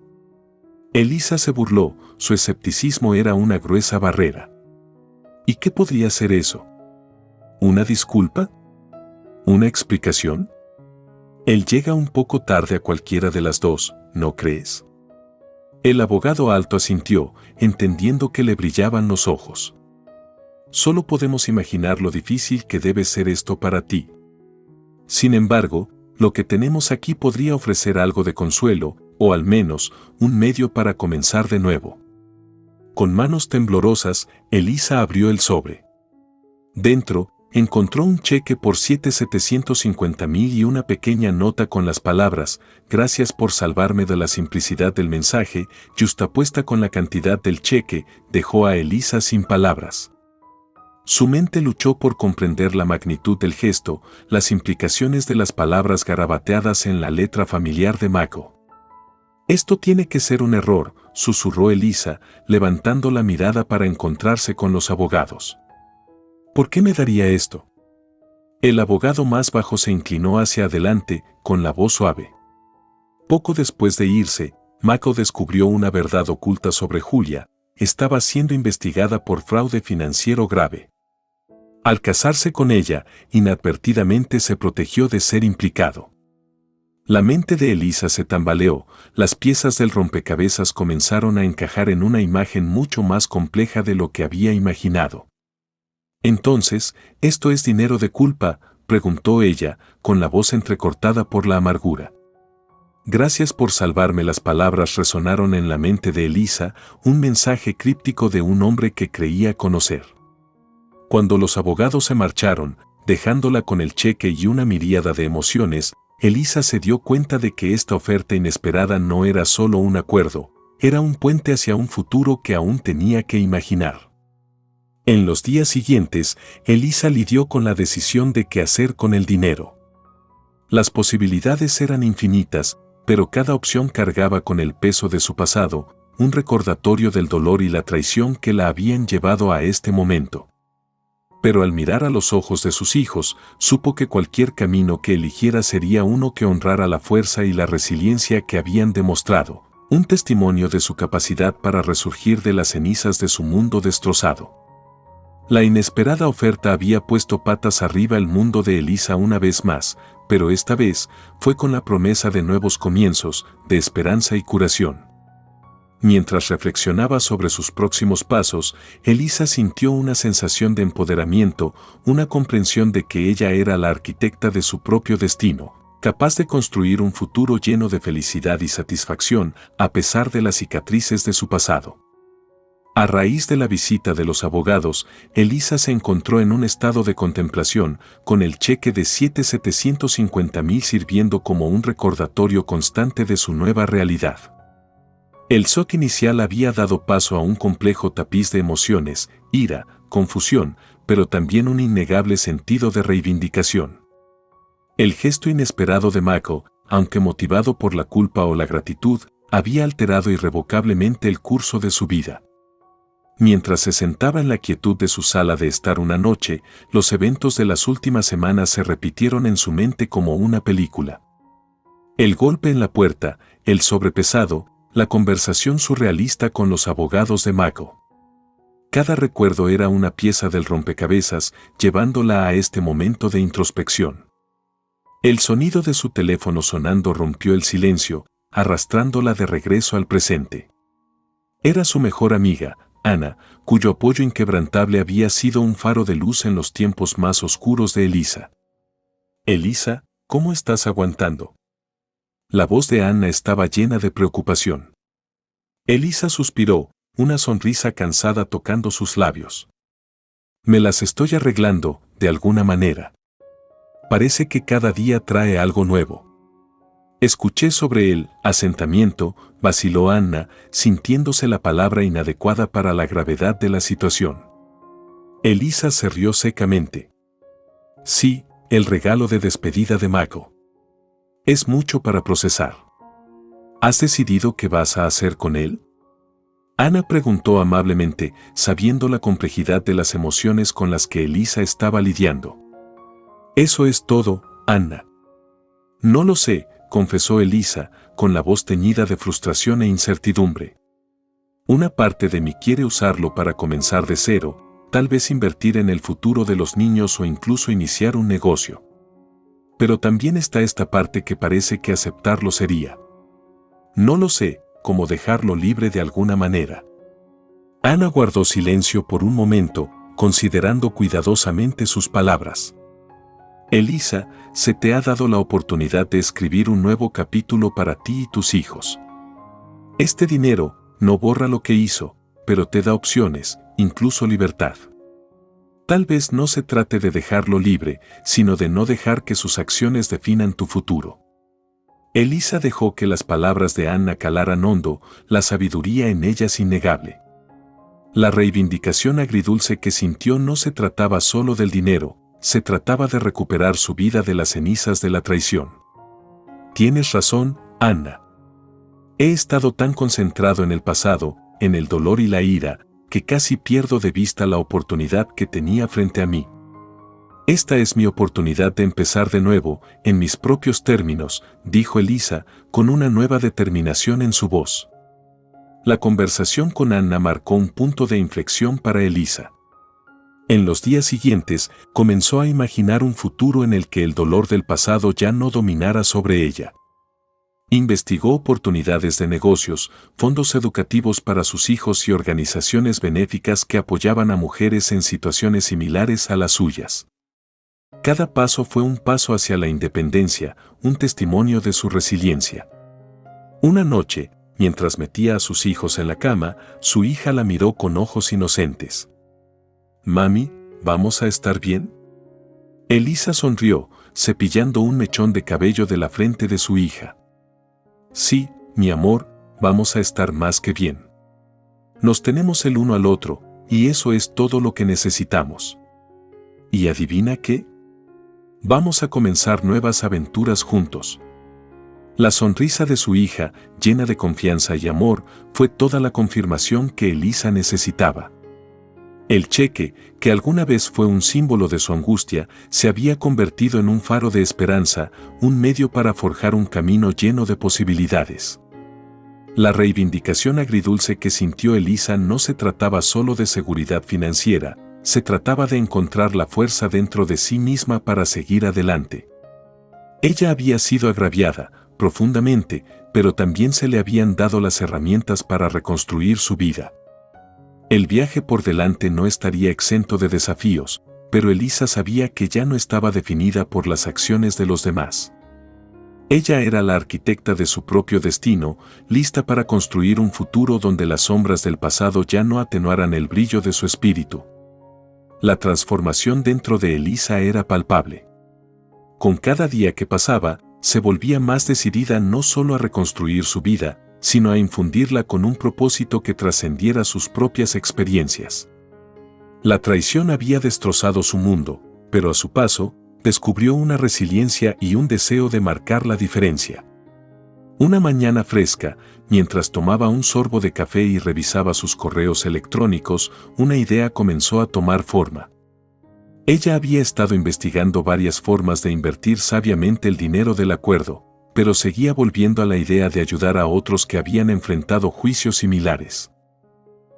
Elisa se burló, su escepticismo era una gruesa barrera. ¿Y qué podría ser eso? ¿Una disculpa? ¿Una explicación? Él llega un poco tarde a cualquiera de las dos, ¿no crees? El abogado alto asintió, entendiendo que le brillaban los ojos. Solo podemos imaginar lo difícil que debe ser esto para ti. Sin embargo, lo que tenemos aquí podría ofrecer algo de consuelo, o al menos, un medio para comenzar de nuevo. Con manos temblorosas, Elisa abrió el sobre. Dentro, encontró un cheque por $750,000 y una pequeña nota con las palabras: «Gracias por salvarme», de la simplicidad del mensaje, yuxtapuesta con la cantidad del cheque, dejó a Elisa sin palabras. Su mente luchó por comprender la magnitud del gesto, las implicaciones de las palabras garabateadas en la letra familiar de Mako. «Esto tiene que ser un error», susurró Elisa, levantando la mirada para encontrarse con los abogados. «¿Por qué me daría esto?». El abogado más bajo se inclinó hacia adelante, con la voz suave. Poco después de irse, Mako descubrió una verdad oculta sobre Julia: estaba siendo investigada por fraude financiero grave. Al casarse con ella, inadvertidamente se protegió de ser implicado. La mente de Elisa se tambaleó, las piezas del rompecabezas comenzaron a encajar en una imagen mucho más compleja de lo que había imaginado. «Entonces, ¿esto es dinero de culpa?», preguntó ella, con la voz entrecortada por la amargura. «Gracias por salvarme», las palabras resonaron en la mente de Elisa, un mensaje críptico de un hombre que creía conocer. Cuando los abogados se marcharon, dejándola con el cheque y una miríada de emociones, Elisa se dio cuenta de que esta oferta inesperada no era solo un acuerdo, era un puente hacia un futuro que aún tenía que imaginar. En los días siguientes, Elisa lidió con la decisión de qué hacer con el dinero. Las posibilidades eran infinitas, pero cada opción cargaba con el peso de su pasado, un recordatorio del dolor y la traición que la habían llevado a este momento. Pero al mirar a los ojos de sus hijos, supo que cualquier camino que eligiera sería uno que honrara la fuerza y la resiliencia que habían demostrado, un testimonio de su capacidad para resurgir de las cenizas de su mundo destrozado. La inesperada oferta había puesto patas arriba el mundo de Elisa una vez más, pero esta vez fue con la promesa de nuevos comienzos, de esperanza y curación. Mientras reflexionaba sobre sus próximos pasos, Elisa sintió una sensación de empoderamiento, una comprensión de que ella era la arquitecta de su propio destino, capaz de construir un futuro lleno de felicidad y satisfacción a pesar de las cicatrices de su pasado. A raíz de la visita de los abogados, Elisa se encontró en un estado de contemplación, con el cheque de $750,000 sirviendo como un recordatorio constante de su nueva realidad. El shock inicial había dado paso a un complejo tapiz de emociones, ira, confusión, pero también un innegable sentido de reivindicación. El gesto inesperado de Mako, aunque motivado por la culpa o la gratitud, había alterado irrevocablemente el curso de su vida. Mientras se sentaba en la quietud de su sala de estar una noche, los eventos de las últimas semanas se repitieron en su mente como una película. El golpe en la puerta, el sobrepesado, la conversación surrealista con los abogados de Mako. Cada recuerdo era una pieza del rompecabezas, llevándola a este momento de introspección. El sonido de su teléfono sonando rompió el silencio, arrastrándola de regreso al presente. Era su mejor amiga, Ana, cuyo apoyo inquebrantable había sido un faro de luz en los tiempos más oscuros de Elisa. «Elisa, ¿cómo estás aguantando?». La voz de Ana estaba llena de preocupación. Elisa suspiró, una sonrisa cansada tocando sus labios. «Me las estoy arreglando, de alguna manera. Parece que cada día trae algo nuevo». «Escuché sobre el asentamiento», vaciló Anna, sintiéndose la palabra inadecuada para la gravedad de la situación. Elisa se rió secamente. «Sí, el regalo de despedida de Mako. Es mucho para procesar. ¿Has decidido qué vas a hacer con él?». Ana preguntó amablemente, sabiendo la complejidad de las emociones con las que Elisa estaba lidiando. «Eso es todo, Anna». «No lo sé», confesó Elisa, con la voz teñida de frustración e incertidumbre. «Una parte de mí quiere usarlo para comenzar de cero, tal vez invertir en el futuro de los niños o incluso iniciar un negocio. Pero también está esta parte que parece que aceptarlo sería. No lo sé, cómo dejarlo libre de alguna manera». Ana guardó silencio por un momento, considerando cuidadosamente sus palabras. «Elisa, se te ha dado la oportunidad de escribir un nuevo capítulo para ti y tus hijos. Este dinero no borra lo que hizo, pero te da opciones, incluso libertad. Tal vez no se trate de dejarlo libre, sino de no dejar que sus acciones definan tu futuro». Elisa dejó que las palabras de Anna calaran hondo, la sabiduría en ellas innegable. La reivindicación agridulce que sintió no se trataba solo del dinero, se trataba de recuperar su vida de las cenizas de la traición. «Tienes razón, Anna. He estado tan concentrado en el pasado, en el dolor y la ira, que casi pierdo de vista la oportunidad que tenía frente a mí. Esta es mi oportunidad de empezar de nuevo, en mis propios términos», dijo Elisa, con una nueva determinación en su voz. La conversación con Anna marcó un punto de inflexión para Elisa. En los días siguientes, comenzó a imaginar un futuro en el que el dolor del pasado ya no dominara sobre ella. Investigó oportunidades de negocios, fondos educativos para sus hijos y organizaciones benéficas que apoyaban a mujeres en situaciones similares a las suyas. Cada paso fue un paso hacia la independencia, un testimonio de su resiliencia. Una noche, mientras metía a sus hijos en la cama, su hija la miró con ojos inocentes. «Mami, ¿vamos a estar bien?». Elisa sonrió, cepillando un mechón de cabello de la frente de su hija. «Sí, mi amor, vamos a estar más que bien. Nos tenemos el uno al otro, y eso es todo lo que necesitamos. ¿Y adivina qué? Vamos a comenzar nuevas aventuras juntos». La sonrisa de su hija, llena de confianza y amor, fue toda la confirmación que Elisa necesitaba. El cheque, que alguna vez fue un símbolo de su angustia, se había convertido en un faro de esperanza, un medio para forjar un camino lleno de posibilidades. La reivindicación agridulce que sintió Elisa no se trataba solo de seguridad financiera, se trataba de encontrar la fuerza dentro de sí misma para seguir adelante. Ella había sido agraviada, profundamente, pero también se le habían dado las herramientas para reconstruir su vida. El viaje por delante no estaría exento de desafíos, pero Elisa sabía que ya no estaba definida por las acciones de los demás. Ella era la arquitecta de su propio destino, lista para construir un futuro donde las sombras del pasado ya no atenuaran el brillo de su espíritu. La transformación dentro de Elisa era palpable. Con cada día que pasaba, se volvía más decidida no solo a reconstruir su vida, sino a infundirla con un propósito que trascendiera sus propias experiencias. La traición había destrozado su mundo, pero a su paso, descubrió una resiliencia y un deseo de marcar la diferencia. Una mañana fresca, mientras tomaba un sorbo de café y revisaba sus correos electrónicos, una idea comenzó a tomar forma. Ella había estado investigando varias formas de invertir sabiamente el dinero del acuerdo, pero seguía volviendo a la idea de ayudar a otros que habían enfrentado juicios similares.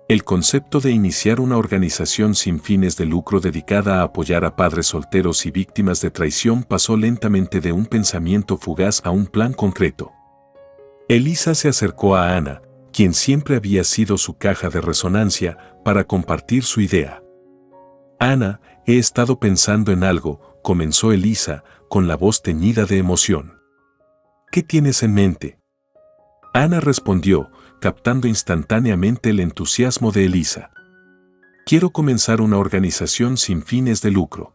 El concepto de iniciar una organización sin fines de lucro dedicada a apoyar a padres solteros y víctimas de traición pasó lentamente de un pensamiento fugaz a un plan concreto. Elisa se acercó a Ana, quien siempre había sido su caja de resonancia, para compartir su idea. Ana, he estado pensando en algo, comenzó Elisa, con la voz teñida de emoción. ¿Qué tienes en mente? Ana respondió, captando instantáneamente el entusiasmo de Elisa. Quiero comenzar una organización sin fines de lucro.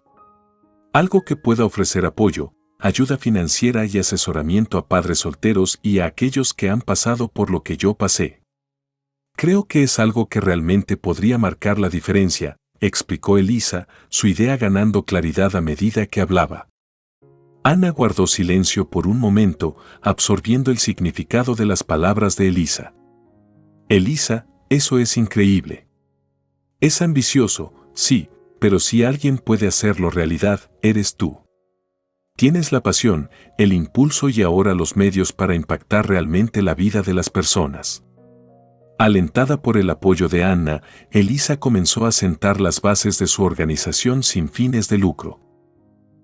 Algo que pueda ofrecer apoyo, ayuda financiera y asesoramiento a padres solteros y a aquellos que han pasado por lo que yo pasé. Creo que es algo que realmente podría marcar la diferencia, explicó Elisa, su idea ganando claridad a medida que hablaba. Ana guardó silencio por un momento, absorbiendo el significado de las palabras de Elisa. Elisa, eso es increíble. Es ambicioso, sí, pero si alguien puede hacerlo realidad, eres tú. Tienes la pasión, el impulso y ahora los medios para impactar realmente la vida de las personas. Alentada por el apoyo de Ana, Elisa comenzó a sentar las bases de su organización sin fines de lucro.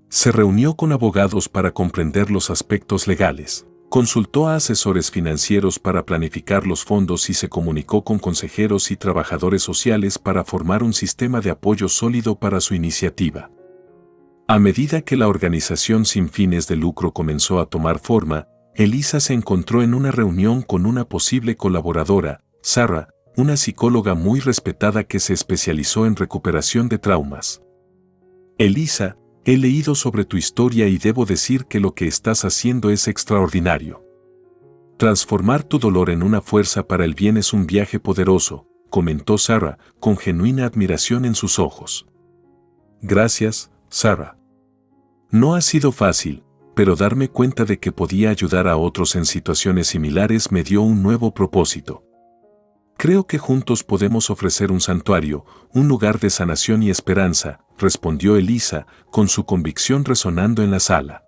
Se reunió con abogados para comprender los aspectos legales, consultó a asesores financieros para planificar los fondos y se comunicó con consejeros y trabajadores sociales para formar un sistema de apoyo sólido para su iniciativa. A medida que la organización sin fines de lucro comenzó a tomar forma, Elisa se encontró en una reunión con una posible colaboradora, Sarah, una psicóloga muy respetada que se especializó en recuperación de traumas. Elisa, he leído sobre tu historia y debo decir que lo que estás haciendo es extraordinario. Transformar tu dolor en una fuerza para el bien es un viaje poderoso, comentó Sarah, con genuina admiración en sus ojos. Gracias, Sarah. No ha sido fácil, pero darme cuenta de que podía ayudar a otros en situaciones similares me dio un nuevo propósito. Creo que juntos podemos ofrecer un santuario, un lugar de sanación y esperanza, respondió Elisa, con su convicción resonando en la sala.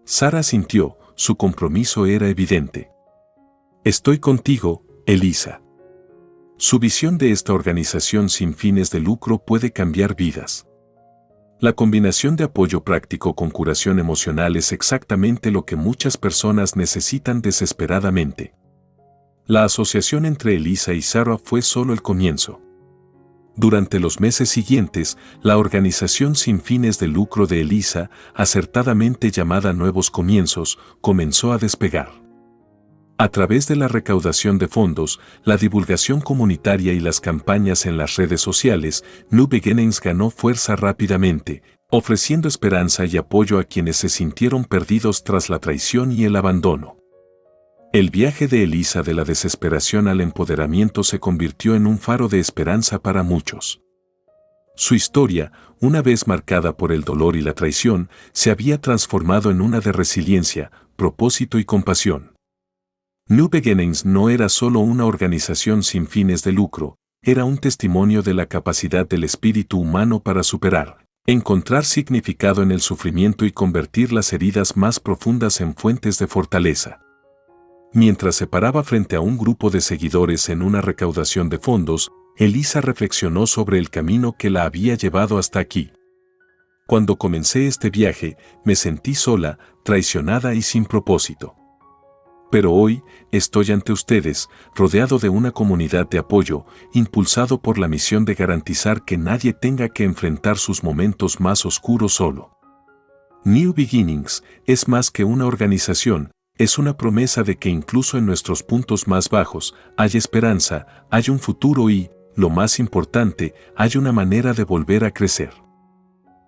Sarah sintió, su compromiso era evidente. Estoy contigo, Elisa. Su visión de esta organización sin fines de lucro puede cambiar vidas. La combinación de apoyo práctico con curación emocional es exactamente lo que muchas personas necesitan desesperadamente. La asociación entre Elisa y Sarah fue solo el comienzo. Durante los meses siguientes, la organización sin fines de lucro de Elisa, acertadamente llamada Nuevos Comienzos, comenzó a despegar. A través de la recaudación de fondos, la divulgación comunitaria y las campañas en las redes sociales, New Beginnings ganó fuerza rápidamente, ofreciendo esperanza y apoyo a quienes se sintieron perdidos tras la traición y el abandono. El viaje de Elisa de la desesperación al empoderamiento se convirtió en un faro de esperanza para muchos. Su historia, una vez marcada por el dolor y la traición, se había transformado en una de resiliencia, propósito y compasión. New Beginnings no era solo una organización sin fines de lucro, era un testimonio de la capacidad del espíritu humano para superar, encontrar significado en el sufrimiento y convertir las heridas más profundas en fuentes de fortaleza. Mientras se paraba frente a un grupo de seguidores en una recaudación de fondos, Elisa reflexionó sobre el camino que la había llevado hasta aquí. Cuando comencé este viaje, me sentí sola, traicionada y sin propósito. Pero hoy, estoy ante ustedes, rodeado de una comunidad de apoyo, impulsado por la misión de garantizar que nadie tenga que enfrentar sus momentos más oscuros solo. New Beginnings es más que una organización, es una promesa de que incluso en nuestros puntos más bajos, hay esperanza, hay un futuro y, lo más importante, hay una manera de volver a crecer.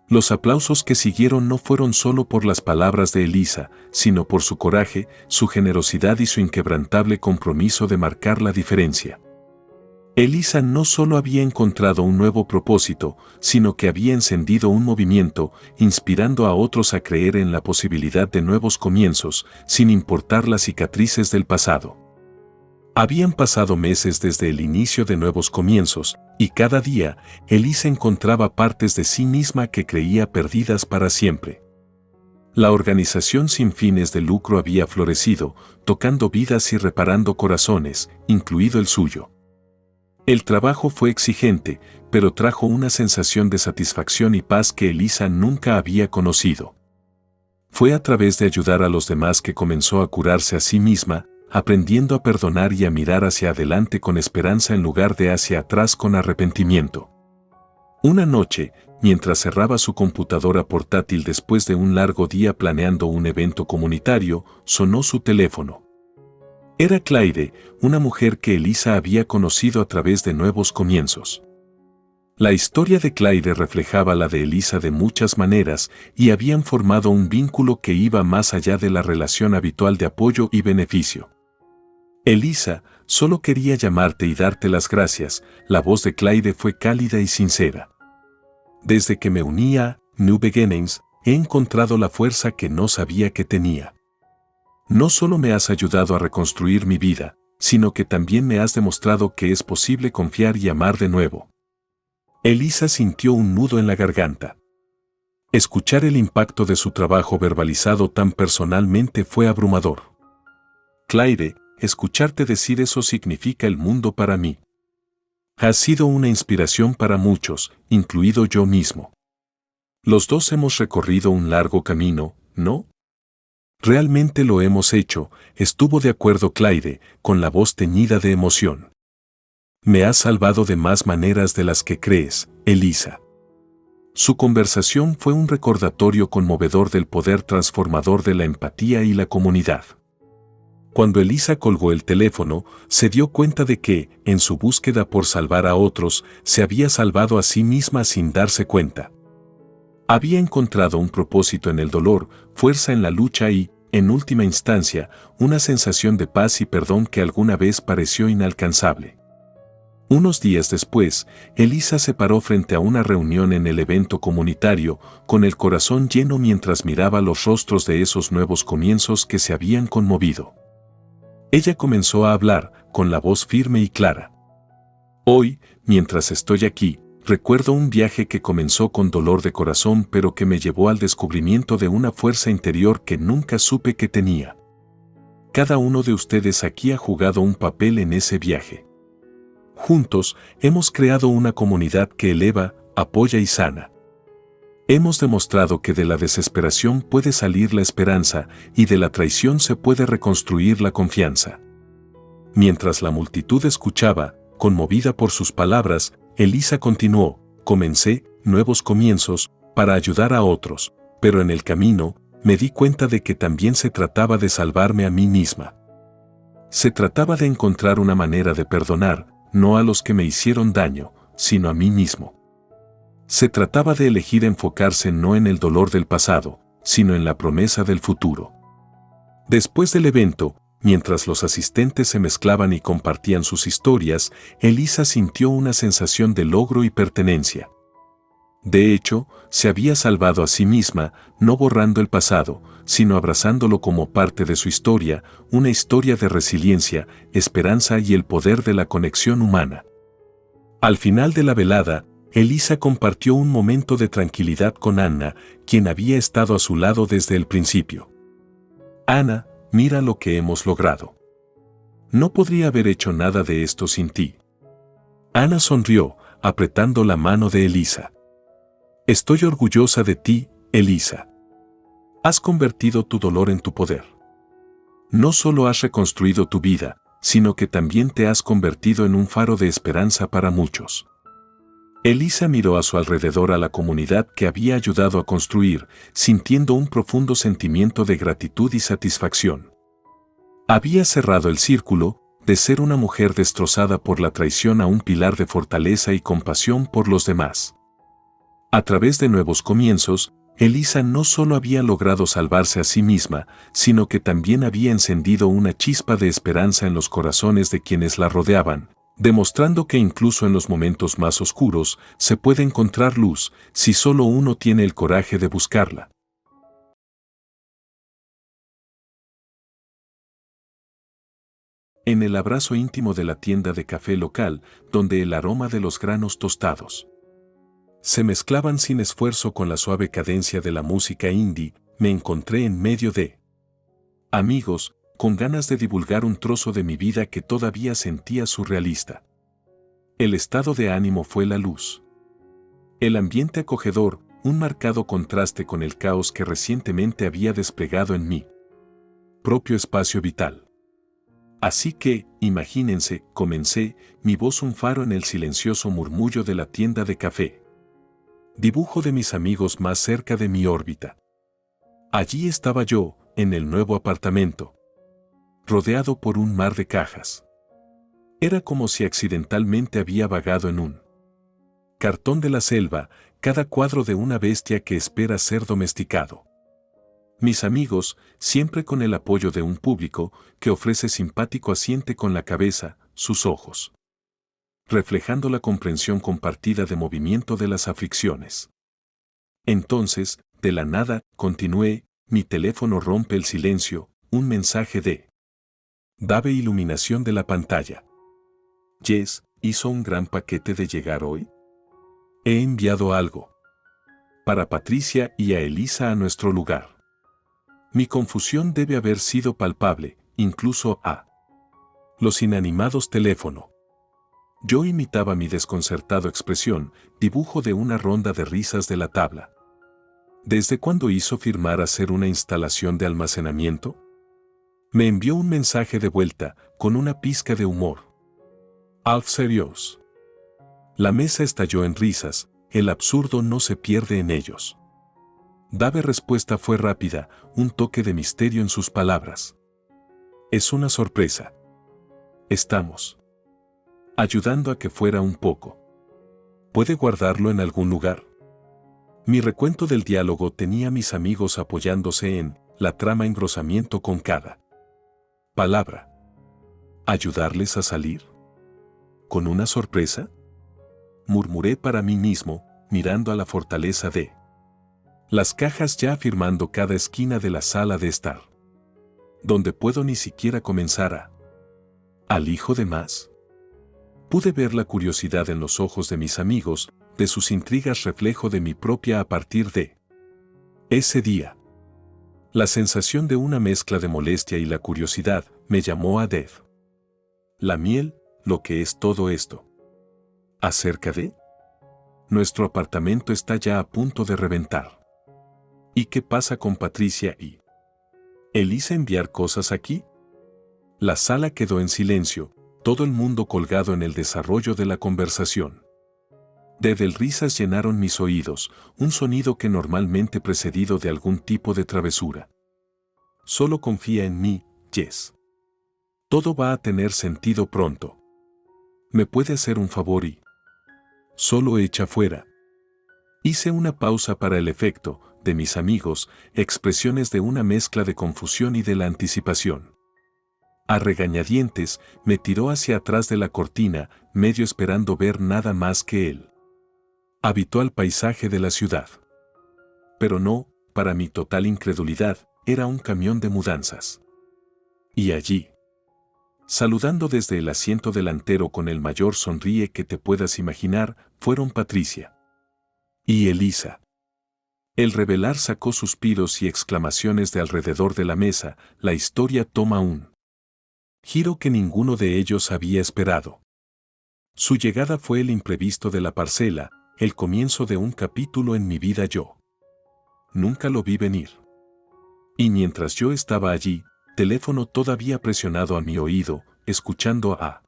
Los aplausos que siguieron no fueron solo por las palabras de Elisa, sino por su coraje, su generosidad y su inquebrantable compromiso de marcar la diferencia. Elisa no solo había encontrado un nuevo propósito, sino que había encendido un movimiento, inspirando a otros a creer en la posibilidad de nuevos comienzos, sin importar las cicatrices del pasado. Habían pasado meses desde el inicio de nuevos comienzos, y cada día, Elisa encontraba partes de sí misma que creía perdidas para siempre. La organización sin fines de lucro había florecido, tocando vidas y reparando corazones, incluido el suyo. El trabajo fue exigente, pero trajo una sensación de satisfacción y paz que Elisa nunca había conocido. Fue a través de ayudar a los demás que comenzó a curarse a sí misma, aprendiendo a perdonar y a mirar hacia adelante con esperanza en lugar de hacia atrás con arrepentimiento. Una noche, mientras cerraba su computadora portátil después de un largo día planeando un evento comunitario, sonó su teléfono. Era Claire, una mujer que Elisa había conocido a través de Nuevos Comienzos. La historia de Claire reflejaba la de Elisa de muchas maneras y habían formado un vínculo que iba más allá de la relación habitual de apoyo y beneficio. Elisa, solo quería llamarte y darte las gracias, la voz de Claire fue cálida y sincera. Desde que me uní a New Beginnings, he encontrado la fuerza que no sabía que tenía. No solo me has ayudado a reconstruir mi vida, sino que también me has demostrado que es posible confiar y amar de nuevo. Elisa sintió un nudo en la garganta. Escuchar el impacto de su trabajo verbalizado tan personalmente fue abrumador. Claire, escucharte decir eso significa el mundo para mí. Has sido una inspiración para muchos, incluido yo mismo. Los dos hemos recorrido un largo camino, ¿no? Realmente lo hemos hecho, estuvo de acuerdo Claire, con la voz teñida de emoción. Me has salvado de más maneras de las que crees, Elisa. Su conversación fue un recordatorio conmovedor del poder transformador de la empatía y la comunidad. Cuando Elisa colgó el teléfono, se dio cuenta de que, en su búsqueda por salvar a otros, se había salvado a sí misma sin darse cuenta. Había encontrado un propósito en el dolor, fuerza en la lucha y, en última instancia, una sensación de paz y perdón que alguna vez pareció inalcanzable. Unos días después, Elisa se paró frente a una reunión en el evento comunitario, con el corazón lleno mientras miraba los rostros de esos nuevos comienzos que se habían conmovido. Ella comenzó a hablar, con la voz firme y clara. Hoy, mientras estoy aquí, recuerdo un viaje que comenzó con dolor de corazón pero que me llevó al descubrimiento de una fuerza interior que nunca supe que tenía. Cada uno de ustedes aquí ha jugado un papel en ese viaje. Juntos, hemos creado una comunidad que eleva, apoya y sana. Hemos demostrado que de la desesperación puede salir la esperanza y de la traición se puede reconstruir la confianza. Mientras la multitud escuchaba, conmovida por sus palabras, Elisa continuó, comencé nuevos comienzos para ayudar a otros, pero en el camino, me di cuenta de que también se trataba de salvarme a mí misma. Se trataba de encontrar una manera de perdonar, no a los que me hicieron daño, sino a mí mismo. Se trataba de elegir enfocarse no en el dolor del pasado, sino en la promesa del futuro. Después del evento, mientras los asistentes se mezclaban y compartían sus historias, Elisa sintió una sensación de logro y pertenencia. De hecho, se había salvado a sí misma, no borrando el pasado, sino abrazándolo como parte de su historia, una historia de resiliencia, esperanza y el poder de la conexión humana. Al final de la velada, Elisa compartió un momento de tranquilidad con Anna, quien había estado a su lado desde el principio. Anna, mira lo que hemos logrado. No podría haber hecho nada de esto sin ti. Anna sonrió, apretando la mano de Elisa. Estoy orgullosa de ti, Elisa. Has convertido tu dolor en tu poder. No solo has reconstruido tu vida, sino que también te has convertido en un faro de esperanza para muchos. Elisa miró a su alrededor a la comunidad que había ayudado a construir, sintiendo un profundo sentimiento de gratitud y satisfacción. Había cerrado el círculo, de ser una mujer destrozada por la traición a un pilar de fortaleza y compasión por los demás. A través de nuevos comienzos, Elisa no solo había logrado salvarse a sí misma, sino que también había encendido una chispa de esperanza en los corazones de quienes la rodeaban, demostrando que incluso en los momentos más oscuros se puede encontrar luz si solo uno tiene el coraje de buscarla. En el abrazo íntimo de la tienda de café local, donde el aroma de los granos tostados se mezclaban sin esfuerzo con la suave cadencia de la música indie, me encontré en medio de amigos, con ganas de divulgar un trozo de mi vida que todavía sentía surrealista. El estado de ánimo fue la luz. El ambiente acogedor, un marcado contraste con el caos que recientemente había desplegado en mi propio espacio vital. Así que, imagínense, comencé, mi voz un faro en el silencioso murmullo de la tienda de café. Dibujo de mis amigos más cerca de mi órbita. Allí estaba yo, en el nuevo apartamento, rodeado por un mar de cajas. Era como si accidentalmente había vagado en un cartón de la selva, cada cuadro de una bestia que espera ser domesticado. Mis amigos, siempre con el apoyo de un público que ofrece simpático asiente con la cabeza, sus ojos reflejando la comprensión compartida de movimiento de las aflicciones. Entonces, de la nada, continué, mi teléfono rompe el silencio, un mensaje de Dave iluminación de la pantalla. Jess, ¿hizo un gran paquete de llegar hoy? He enviado algo para Patricia y a Elisa a nuestro lugar. Mi confusión debe haber sido palpable, incluso a los inanimados teléfono. Yo imitaba mi desconcertado expresión, dibujo de una ronda de risas de la tabla. ¿Desde cuándo hizo firmar hacer una instalación de almacenamiento? Me envió un mensaje de vuelta, con una pizca de humor. Alf serios. La mesa estalló en risas, el absurdo no se pierde en ellos. Dave respuesta fue rápida, un toque de misterio en sus palabras. Es una sorpresa. Estamos ayudando a que fuera un poco. ¿Puede guardarlo en algún lugar? Mi recuento del diálogo tenía a mis amigos apoyándose en la trama engrosamiento con cada palabra. ¿Ayudarles a salir? ¿Con una sorpresa? Murmuré para mí mismo, mirando a la fortaleza de las cajas ya afirmando cada esquina de la sala de estar. Donde puedo ni siquiera comenzar a ¿al hijo de más? Pude ver la curiosidad en los ojos de mis amigos, de sus intrigas reflejo de mi propia a partir de ese día. La sensación de una mezcla de molestia y la curiosidad me llamó a Dev. La miel, lo que es todo esto. Acerca de nuestro apartamento está ya a punto de reventar. ¿Y qué pasa con Patricia y Elisa enviar cosas aquí? La sala quedó en silencio, todo el mundo colgado en el desarrollo de la conversación. Desde risas llenaron mis oídos, un sonido que normalmente precedido de algún tipo de travesura. Solo confía en mí, Jess. Todo va a tener sentido pronto. ¿Me puede hacer un favor y solo echa fuera? Hice una pausa para el efecto, de mis amigos, expresiones de una mezcla de confusión y de la anticipación. A regañadientes, me tiró hacia atrás de la cortina, medio esperando ver nada más que él. Habitual paisaje de la ciudad. Pero no, para mi total incredulidad, era un camión de mudanzas. Y allí, saludando desde el asiento delantero con el mayor sonríe que te puedas imaginar, fueron Patricia y Elisa. El revelar sacó suspiros y exclamaciones de alrededor de la mesa, la historia toma un giro que ninguno de ellos había esperado. Su llegada fue el imprevisto de la parcela, el comienzo de un capítulo en mi vida yo. Nunca lo vi venir. Y mientras yo estaba allí, teléfono todavía presionado a mi oído, escuchando a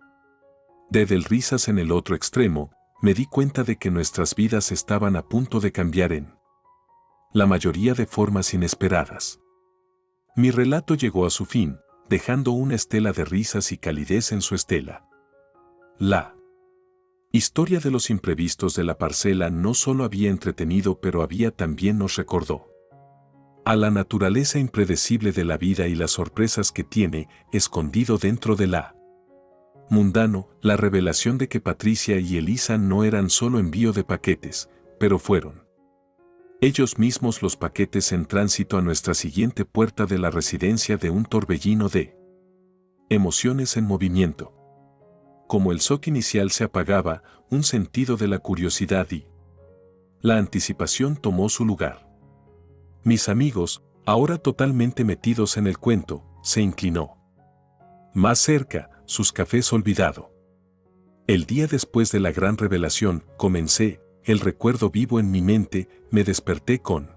Dedel risas en el otro extremo, me di cuenta de que nuestras vidas estaban a punto de cambiar en la mayoría de formas inesperadas. Mi relato llegó a su fin, dejando una estela de risas y calidez en su estela. La historia de los imprevistos de la parcela no solo había entretenido, pero había también nos recordó a la naturaleza impredecible de la vida y las sorpresas que tiene escondido dentro de la mundano, la revelación de que Patricia y Elisa no eran solo envío de paquetes, pero fueron ellos mismos los paquetes en tránsito a nuestra siguiente puerta de la residencia de un torbellino de emociones en movimiento. Como el shock inicial se apagaba, un sentido de la curiosidad y la anticipación tomó su lugar. Mis amigos, ahora totalmente metidos en el cuento, se inclinó más cerca, sus cafés olvidado. El día después de la gran revelación, comencé, el recuerdo vivo en mi mente, me desperté con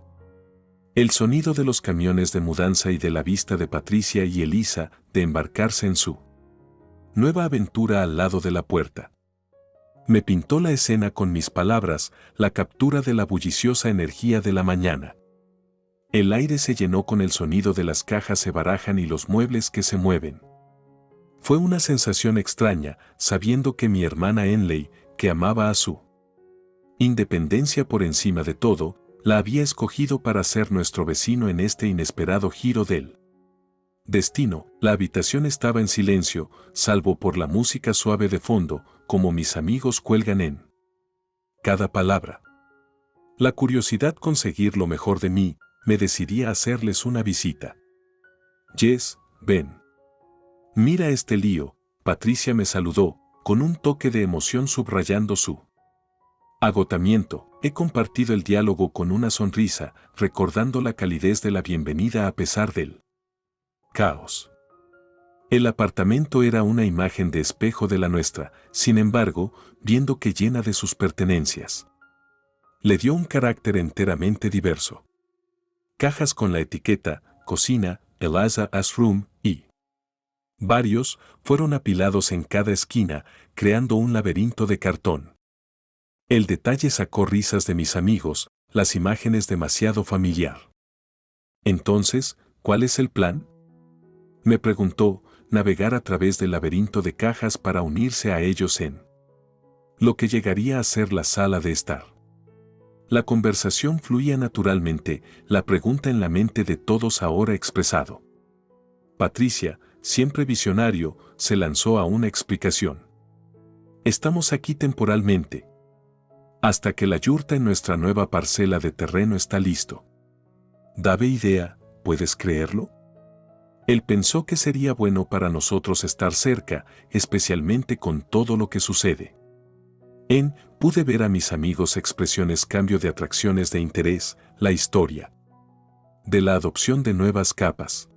el sonido de los camiones de mudanza y de la vista de Patricia y Elisa de embarcarse en su nueva aventura al lado de la puerta. Me pintó la escena con mis palabras, la captura de la bulliciosa energía de la mañana. El aire se llenó con el sonido de las cajas se barajan y los muebles que se mueven. Fue una sensación extraña, sabiendo que mi hermana Henley, que amaba a su independencia por encima de todo, la había escogido para ser nuestro vecino en este inesperado giro del destino. La habitación estaba en silencio, salvo por la música suave de fondo, como mis amigos cuelgan en cada palabra. La curiosidad conseguir lo mejor de mí, me decidí a hacerles una visita. Jess, ven. Mira este lío, Patricia me saludó, con un toque de emoción subrayando su agotamiento. He compartido el diálogo con una sonrisa, recordando la calidez de la bienvenida a pesar del caos. El apartamento era una imagen de espejo de la nuestra, sin embargo, viendo que llena de sus pertenencias, le dio un carácter enteramente diverso. Cajas con la etiqueta, cocina, Eliza's Room y varios fueron apilados en cada esquina, creando un laberinto de cartón. El detalle sacó risas de mis amigos, las imágenes demasiado familiar. Entonces, ¿cuál es el plan? Me preguntó, navegar a través del laberinto de cajas para unirse a ellos en lo que llegaría a ser la sala de estar. La conversación fluía naturalmente, la pregunta en la mente de todos ahora expresado. Patricia, siempre visionario, se lanzó a una explicación. Estamos aquí temporalmente, hasta que la yurta en nuestra nueva parcela de terreno está listo. ¿Dave idea, puedes creerlo? Él pensó que sería bueno para nosotros estar cerca, especialmente con todo lo que sucede. Pude ver a mis amigos expresiones cambio de atracciones de interés, la historia de la adopción de nuevas capas.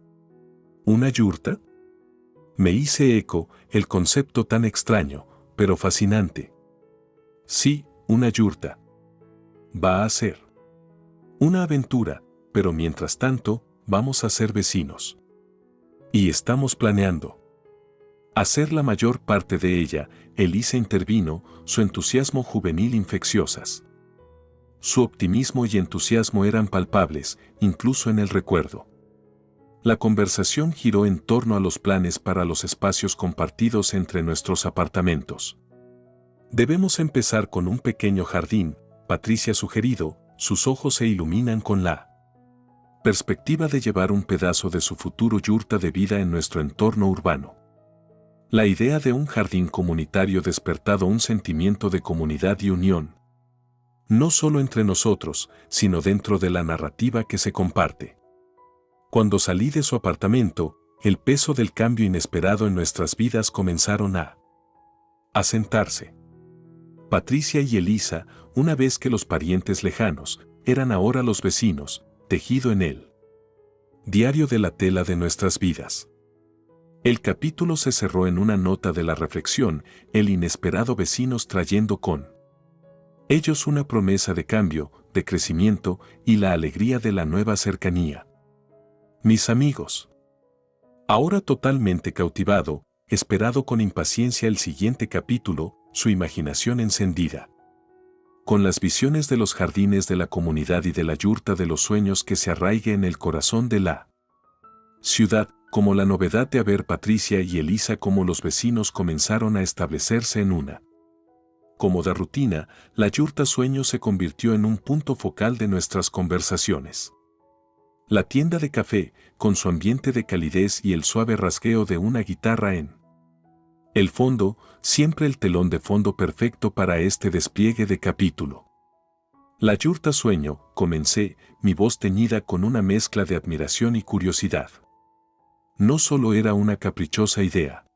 ¿Una yurta? Me hice eco, el concepto tan extraño, pero fascinante. Sí, una yurta. Va a ser una aventura, pero mientras tanto, vamos a ser vecinos. Y estamos planeando hacer la mayor parte de ella. Elisa intervino, su entusiasmo juvenil infecciosas. Su optimismo y entusiasmo eran palpables, incluso en el recuerdo. La conversación giró en torno a los planes para los espacios compartidos entre nuestros apartamentos. Debemos empezar con un pequeño jardín, Patricia sugerido, sus ojos se iluminan con la perspectiva de llevar un pedazo de su futuro yurta de vida en nuestro entorno urbano. La idea de un jardín comunitario despertado un sentimiento de comunidad y unión. No solo entre nosotros, sino dentro de la narrativa que se comparte. Cuando salí de su apartamento, el peso del cambio inesperado en nuestras vidas comenzaron a asentarse. Patricia y Elisa, una vez que los parientes lejanos, eran ahora los vecinos, tejido en el diario de la tela de nuestras vidas. El capítulo se cerró en una nota de la reflexión, el inesperado vecinos trayendo con ellos una promesa de cambio, de crecimiento y la alegría de la nueva cercanía. Mis amigos. Ahora totalmente cautivado, esperado con impaciencia el siguiente capítulo, su imaginación encendida. Con las visiones de los jardines de la comunidad y de la yurta de los sueños que se arraigue en el corazón de la ciudad, como la novedad de ver Patricia y Elisa como los vecinos comenzaron a establecerse en una cómoda rutina, la yurta sueño se convirtió en un punto focal de nuestras conversaciones. La tienda de café, con su ambiente de calidez y el suave rasgueo de una guitarra en el fondo, siempre el telón de fondo perfecto para este despliegue de capítulo. La yurta sueño, comencé, mi voz teñida con una mezcla de admiración y curiosidad. No solo era una caprichosa idea.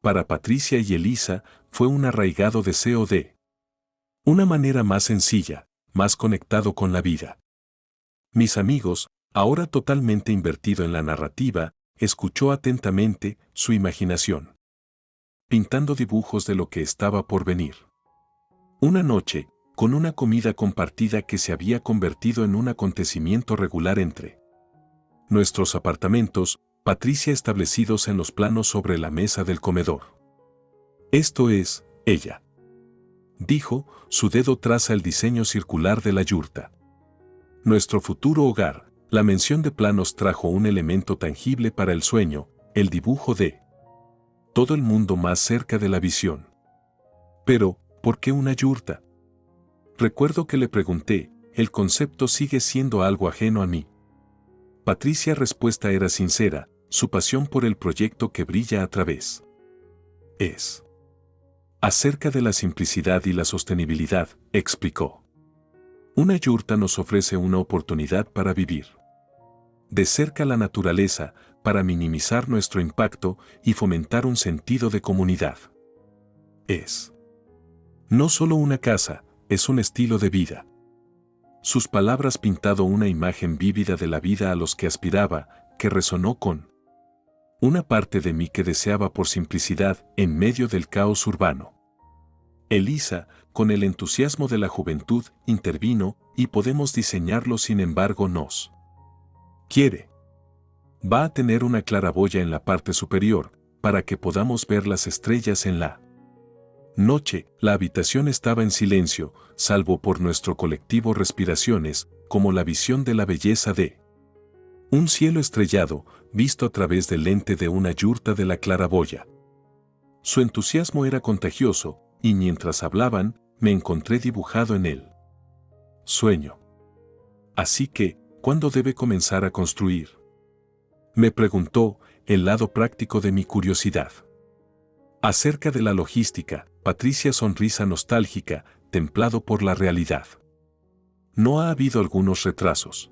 Para Patricia y Elisa, fue un arraigado deseo de una manera más sencilla, más conectado con la vida. Mis amigos, ahora totalmente invertido en la narrativa, escuchó atentamente su imaginación, pintando dibujos de lo que estaba por venir. Una noche, con una comida compartida que se había convertido en un acontecimiento regular entre nuestros apartamentos, Patricia establecidos en los planos sobre la mesa del comedor. Esto es, ella dijo, su dedo traza el diseño circular de la yurta. Nuestro futuro hogar, la mención de planos trajo un elemento tangible para el sueño, el dibujo de todo el mundo más cerca de la visión. Pero, ¿por qué una yurta? Recuerdo que le pregunté, el concepto sigue siendo algo ajeno a mí. Patricia respuesta era sincera, su pasión por el proyecto que brilla a través. Es acerca de la simplicidad y la sostenibilidad, explicó. Una yurta nos ofrece una oportunidad para vivir de cerca la naturaleza, para minimizar nuestro impacto y fomentar un sentido de comunidad. Es no solo una casa, es un estilo de vida. Sus palabras pintado una imagen vívida de la vida a los que aspiraba, que resonó con una parte de mí que deseaba por simplicidad en medio del caos urbano. Elisa, con el entusiasmo de la juventud, intervino, y podemos diseñarlo sin embargo nos quiere. Va a tener una claraboya en la parte superior, para que podamos ver las estrellas en la noche. La habitación estaba en silencio, salvo por nuestro colectivo respiraciones, como la visión de la belleza de un cielo estrellado, visto a través del lente de una yurta de la claraboya. Su entusiasmo era contagioso, y mientras hablaban, me encontré dibujado en él. Sueño. Así que, ¿cuándo debe comenzar a construir? Me preguntó, el lado práctico de mi curiosidad. Acerca de la logística, Patricia sonrisa nostálgica, templado por la realidad. No ha habido algunos retrasos.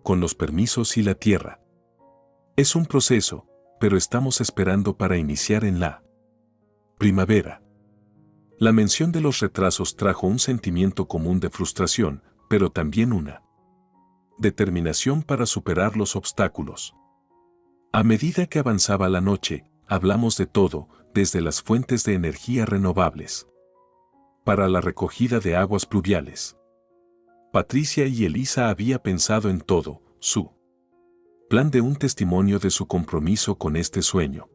Con los permisos y la tierra. Es un proceso, pero estamos esperando para iniciar en la primavera. La mención de los retrasos trajo un sentimiento común de frustración, pero también una determinación para superar los obstáculos. A medida que avanzaba la noche, hablamos de todo, desde las fuentes de energía renovables para la recogida de aguas pluviales. Patricia y Elisa había pensado en todo, su plan de un testimonio de su compromiso con este sueño.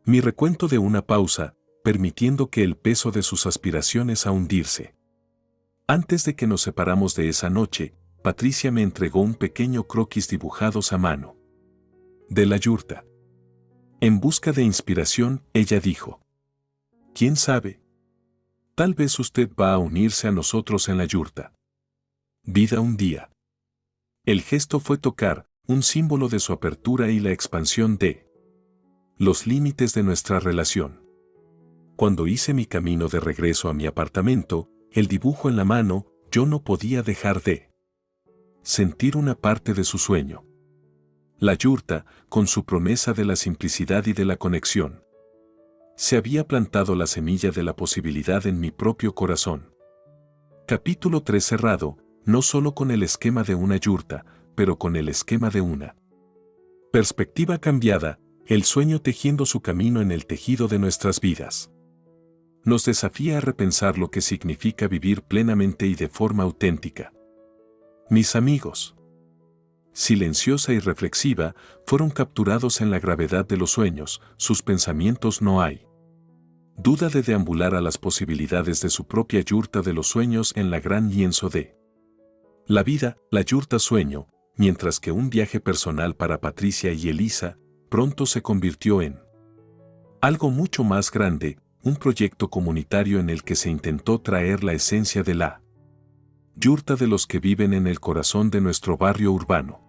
Mi recuento de una pausa, permitiendo que el peso de sus aspiraciones a hundirse. Antes de que nos separamos de esa noche, Patricia me entregó un pequeño croquis dibujados a mano. De la yurta. En busca de inspiración, ella dijo. ¿Quién sabe? Tal vez usted va a unirse a nosotros en la yurta. Vida un día. El gesto fue tocar, un símbolo de su apertura y la expansión de los límites de nuestra relación. Cuando hice mi camino de regreso a mi apartamento, el dibujo en la mano, yo no podía dejar de sentir una parte de su sueño. La yurta, con su promesa de la simplicidad y de la conexión. Se había plantado la semilla de la posibilidad en mi propio corazón. Capítulo 3 cerrado, no solo con el esquema de una yurta, pero con el esquema de una perspectiva cambiada, el sueño tejiendo su camino en el tejido de nuestras vidas. Nos desafía a repensar lo que significa vivir plenamente y de forma auténtica. Mis amigos, silenciosa y reflexiva, fueron capturados en la gravedad de los sueños, sus pensamientos no hay duda de deambular a las posibilidades de su propia yurta de los sueños en la gran lienzo de la vida, la yurta sueño, mientras que un viaje personal para Patricia y Elisa pronto se convirtió en algo mucho más grande, un proyecto comunitario en el que se intentó traer la esencia de la yurta de los que viven en el corazón de nuestro barrio urbano.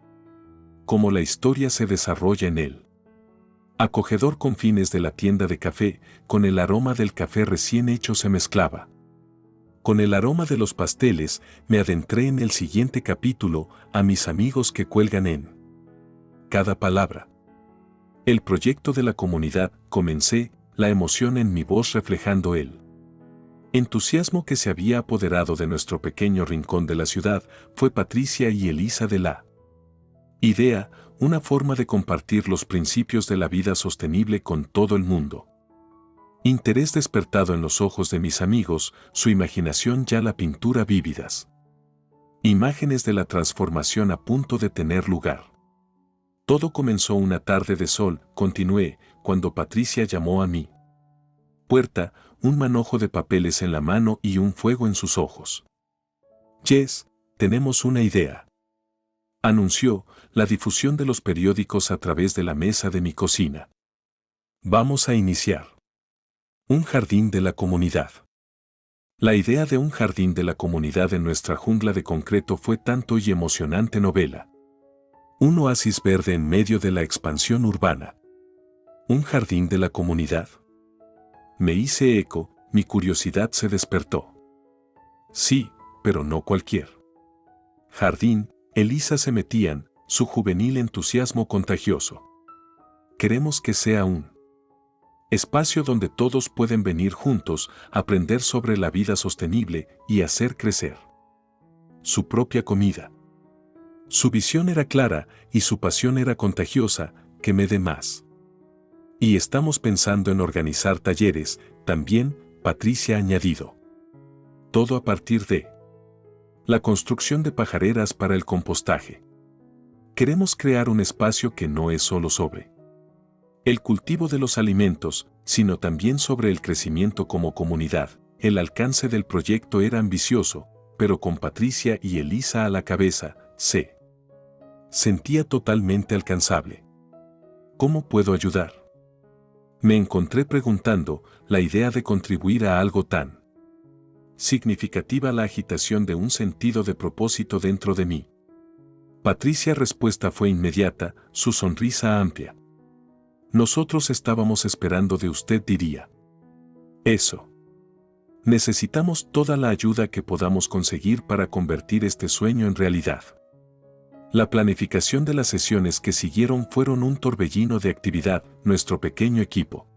Como la historia se desarrolla en él. Acogedor confines de la tienda de café, con el aroma del café recién hecho se mezclaba. Con el aroma de los pasteles, me adentré en el siguiente capítulo, a mis amigos que cuelgan en cada palabra. El proyecto de la comunidad, comencé, la emoción en mi voz reflejando el entusiasmo que se había apoderado de nuestro pequeño rincón de la ciudad, fue Patricia y Elisa de la idea, una forma de compartir los principios de la vida sostenible con todo el mundo. Interés despertado en los ojos de mis amigos, su imaginación ya la pintura vívidas. Imágenes de la transformación a punto de tener lugar. Todo comenzó una tarde de sol, continué, cuando Patricia llamó a mi puerta, un manojo de papeles en la mano y un fuego en sus ojos. Jess, tenemos una idea. Anunció, la difusión de los periódicos a través de la mesa de mi cocina. Vamos a iniciar. Un jardín de la comunidad. La idea de un jardín de la comunidad en nuestra jungla de concreto fue tanto y emocionante novela. Un oasis verde en medio de la expansión urbana. ¿Un jardín de la comunidad? Me hice eco, mi curiosidad se despertó. Sí, pero no cualquier jardín. Elisa se metían, su juvenil entusiasmo contagioso. Queremos que sea un espacio donde todos pueden venir juntos, aprender sobre la vida sostenible y hacer crecer su propia comida. Su visión era clara y su pasión era contagiosa, que me dé más. Y estamos pensando en organizar talleres, también, Patricia ha añadido. Todo a partir de la construcción de pajareras para el compostaje. Queremos crear un espacio que no es solo sobre el cultivo de los alimentos, sino también sobre el crecimiento como comunidad. El alcance del proyecto era ambicioso, pero con Patricia y Elisa a la cabeza, se sentía totalmente alcanzable. ¿Cómo puedo ayudar? Me encontré preguntando, la idea de contribuir a algo tan significativa, la agitación de un sentido de propósito dentro de mí. Patricia respuesta fue inmediata, su sonrisa amplia. Nosotros estábamos esperando de usted, diría. Eso. Necesitamos toda la ayuda que podamos conseguir para convertir este sueño en realidad. La planificación de las sesiones que siguieron fueron un torbellino de actividad, nuestro pequeño equipo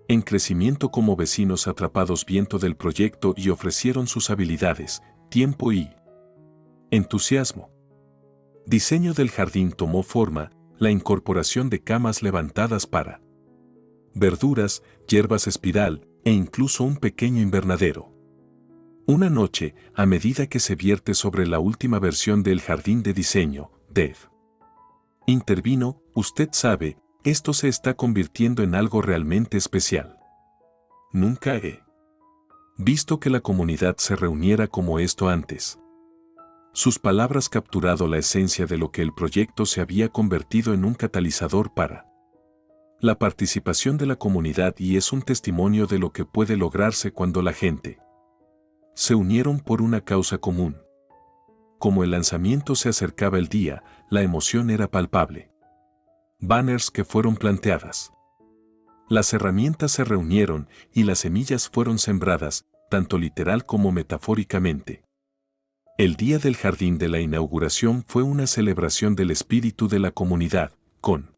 en crecimiento como vecinos atrapados viento del proyecto y ofrecieron sus habilidades, tiempo y entusiasmo. Diseño del jardín tomó forma, la incorporación de camas levantadas para verduras, hierbas espiral e incluso un pequeño invernadero. Una noche, a medida que se vierte sobre la última versión del jardín de diseño, Dev intervino, usted sabe, esto se está convirtiendo en algo realmente especial. Nunca he visto que la comunidad se reuniera como esto antes. Sus palabras capturado la esencia de lo que el proyecto se había convertido en un catalizador para la participación de la comunidad y es un testimonio de lo que puede lograrse cuando la gente se unieron por una causa común. Como el lanzamiento se acercaba el día, la emoción era palpable. Banners que fueron planteadas. Las herramientas se reunieron y las semillas fueron sembradas, tanto literal como metafóricamente. El día del jardín de la inauguración fue una celebración del espíritu de la comunidad, con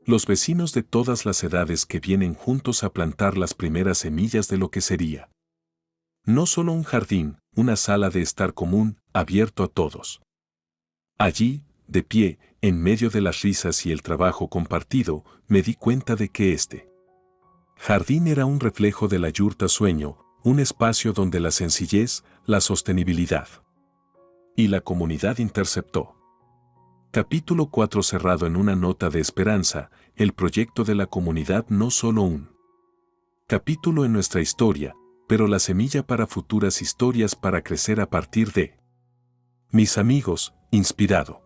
los vecinos de todas las edades que vienen juntos a plantar las primeras semillas de lo que sería. No solo un jardín, una sala de estar común, abierto a todos. Allí, de pie, en medio de las risas y el trabajo compartido, me di cuenta de que este jardín era un reflejo de la yurta sueño, un espacio donde la sencillez, la sostenibilidad y la comunidad interceptó Capítulo 4 cerrado en una nota de esperanza, el proyecto de la comunidad no solo un capítulo en nuestra historia, pero la semilla para futuras historias para crecer a partir de mis amigos, inspirado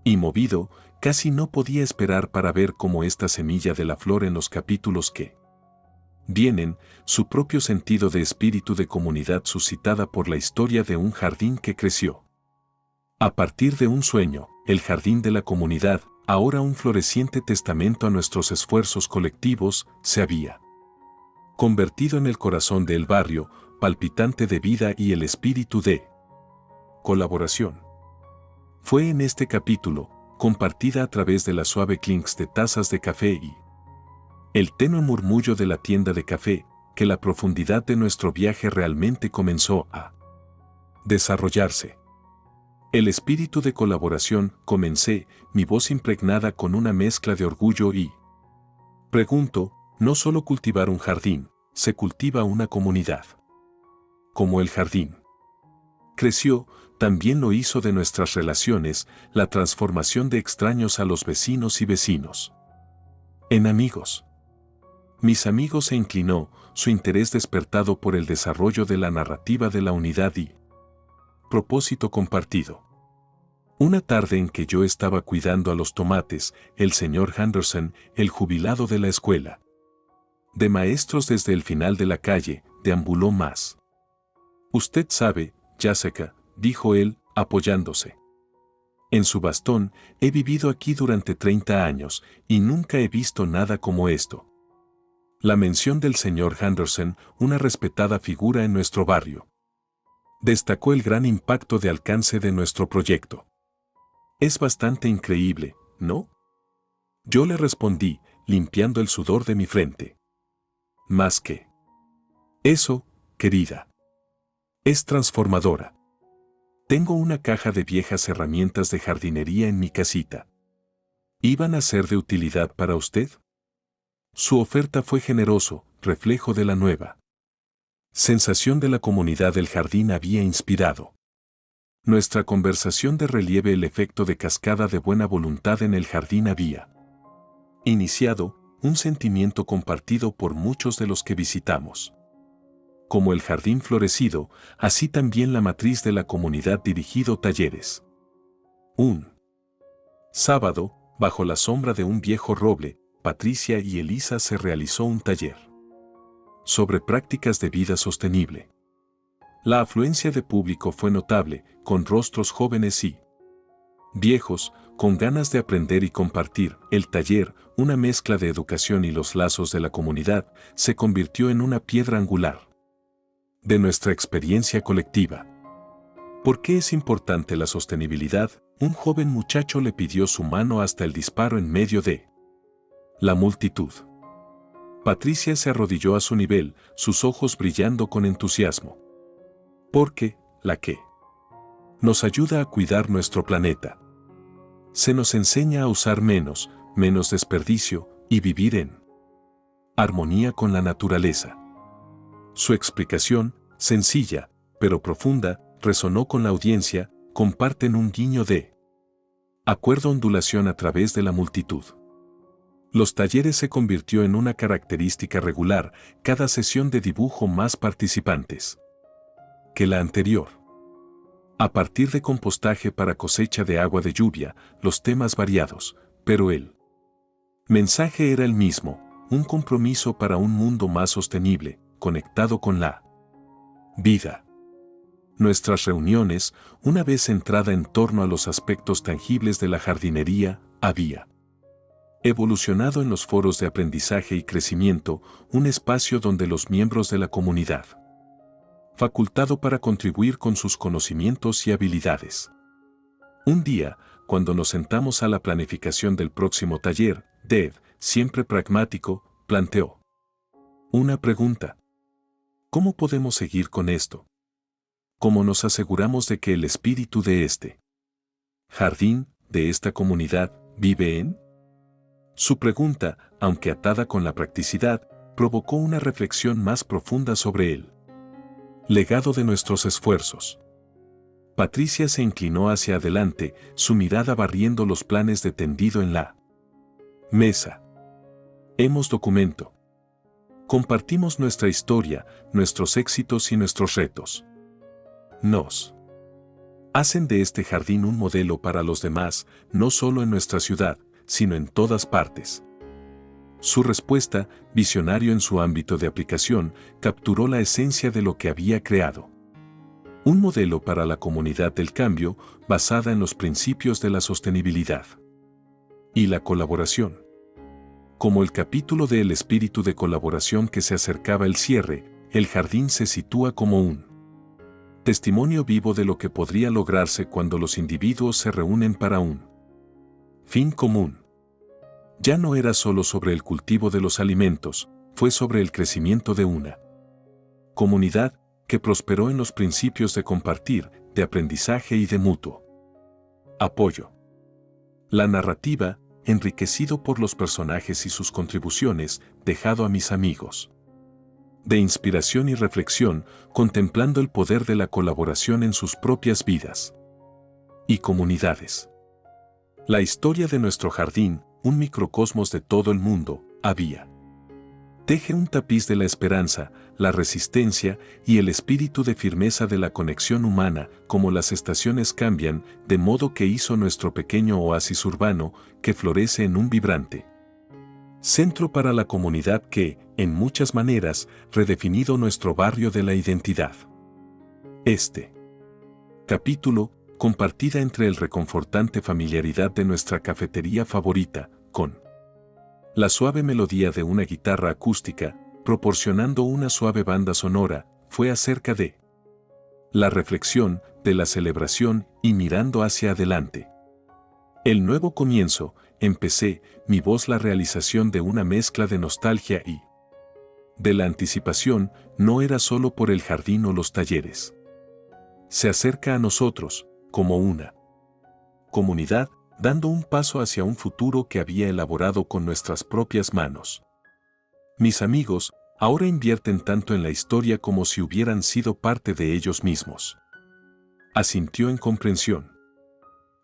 y movido, casi no podía esperar para ver cómo esta semilla de la flor en los capítulos que vienen, su propio sentido de espíritu de comunidad suscitada por la historia de un jardín que creció. A partir de un sueño, el jardín de la comunidad, ahora un floreciente testamento a nuestros esfuerzos colectivos, se había convertido en el corazón del barrio, palpitante de vida y el espíritu de colaboración. Fue en este capítulo, compartida a través de la suave clinks de tazas de café y el tenue murmullo de la tienda de café, que la profundidad de nuestro viaje realmente comenzó a desarrollarse. El espíritu de colaboración, comencé, mi voz impregnada con una mezcla de orgullo y pregunto, no solo cultivar un jardín, se cultiva una comunidad. Como el jardín creció, también lo hizo de nuestras relaciones, la transformación de extraños a los vecinos y vecinos en amigos. Mis amigos se inclinó, su interés despertado por el desarrollo de la narrativa de la unidad y propósito compartido. Una tarde en que yo estaba cuidando a los tomates, el señor Henderson, el jubilado de la escuela de maestros desde el final de la calle, deambuló más. Usted sabe, Jessica, dijo él, apoyándose en su bastón, he vivido aquí durante 30 años y nunca he visto nada como esto. La mención del señor Henderson, una respetada figura en nuestro barrio, destacó el gran impacto de alcance de nuestro proyecto. Es bastante increíble, ¿no? Yo le respondí, limpiando el sudor de mi frente. Más que eso, querida. Es transformadora. Tengo una caja de viejas herramientas de jardinería en mi casita. ¿Iban a ser de utilidad para usted? Su oferta fue generoso, reflejo de la nueva sensación de la comunidad del jardín había inspirado. Nuestra conversación de relieve el efecto de cascada de buena voluntad en el jardín había iniciado un sentimiento compartido por muchos de los que visitamos. Como el jardín florecido, así también la matriz de la comunidad dirigido talleres. Un sábado, bajo la sombra de un viejo roble, Patricia y Elisa se realizó un taller sobre prácticas de vida sostenible. La afluencia de público fue notable, con rostros jóvenes y viejos, con ganas de aprender y compartir. El taller, una mezcla de educación y los lazos de la comunidad, se convirtió en una piedra angular de nuestra experiencia colectiva. ¿Por qué es importante la sostenibilidad? Un joven muchacho le pidió su mano hasta el disparo en medio de la multitud. Patricia se arrodilló a su nivel, sus ojos brillando con entusiasmo. Porque, la que nos ayuda a cuidar nuestro planeta. Se nos enseña a usar menos desperdicio y vivir en armonía con la naturaleza. Su explicación, sencilla, pero profunda, resonó con la audiencia, comparten un guiño de acuerdo ondulación a través de la multitud. Los talleres se convirtió en una característica regular, cada sesión de dibujo más participantes que la anterior. A partir de compostaje para cosecha de agua de lluvia, los temas variados, pero el mensaje era el mismo, un compromiso para un mundo más sostenible, conectado con la vida. Nuestras reuniones, una vez centrada en torno a los aspectos tangibles de la jardinería, había evolucionado en los foros de aprendizaje y crecimiento, un espacio donde los miembros de la comunidad, facultado para contribuir con sus conocimientos y habilidades. Un día, cuando nos sentamos a la planificación del próximo taller, Dave, siempre pragmático, planteó una pregunta. ¿Cómo podemos seguir con esto? ¿Cómo nos aseguramos de que el espíritu de este jardín, de esta comunidad, vive en? Su pregunta, aunque atada con la practicidad, provocó una reflexión más profunda sobre el legado de nuestros esfuerzos. Patricia se inclinó hacia adelante, su mirada barriendo los planes de tendido en la mesa. Hemos documento. Compartimos nuestra historia, nuestros éxitos y nuestros retos. Nos hacen de este jardín un modelo para los demás, no solo en nuestra ciudad, sino en todas partes. Su respuesta, visionario en su ámbito de aplicación, capturó la esencia de lo que había creado. Un modelo para la comunidad del cambio basada en los principios de la sostenibilidad y la colaboración. Como el capítulo de El espíritu de colaboración que se acercaba al cierre, el jardín se sitúa como un testimonio vivo de lo que podría lograrse cuando los individuos se reúnen para un fin común. Ya no era solo sobre el cultivo de los alimentos, fue sobre el crecimiento de una comunidad que prosperó en los principios de compartir, de aprendizaje y de mutuo apoyo. La narrativa, enriquecido por los personajes y sus contribuciones, dejado a mis amigos de inspiración y reflexión, contemplando el poder de la colaboración en sus propias vidas y comunidades. La historia de nuestro jardín, un microcosmos de todo el mundo, había. Teje un tapiz de la esperanza, la resistencia y el espíritu de firmeza de la conexión humana, como las estaciones cambian, de modo que hizo nuestro pequeño oasis urbano, que florece en un vibrante centro para la comunidad que, en muchas maneras, redefinido nuestro barrio de la identidad. Este capítulo, compartida entre el reconfortante familiaridad de nuestra cafetería favorita, con la suave melodía de una guitarra acústica, proporcionando una suave banda sonora, fue acerca de la reflexión, de la celebración y mirando hacia adelante. El nuevo comienzo, empecé, mi voz la realización de una mezcla de nostalgia y de la anticipación, no era solo por el jardín o los talleres. Se acerca a nosotros, como una comunidad, dando un paso hacia un futuro que había elaborado con nuestras propias manos. Mis amigos, ahora invierten tanto en la historia como si hubieran sido parte de ellos mismos. Asintió en comprensión.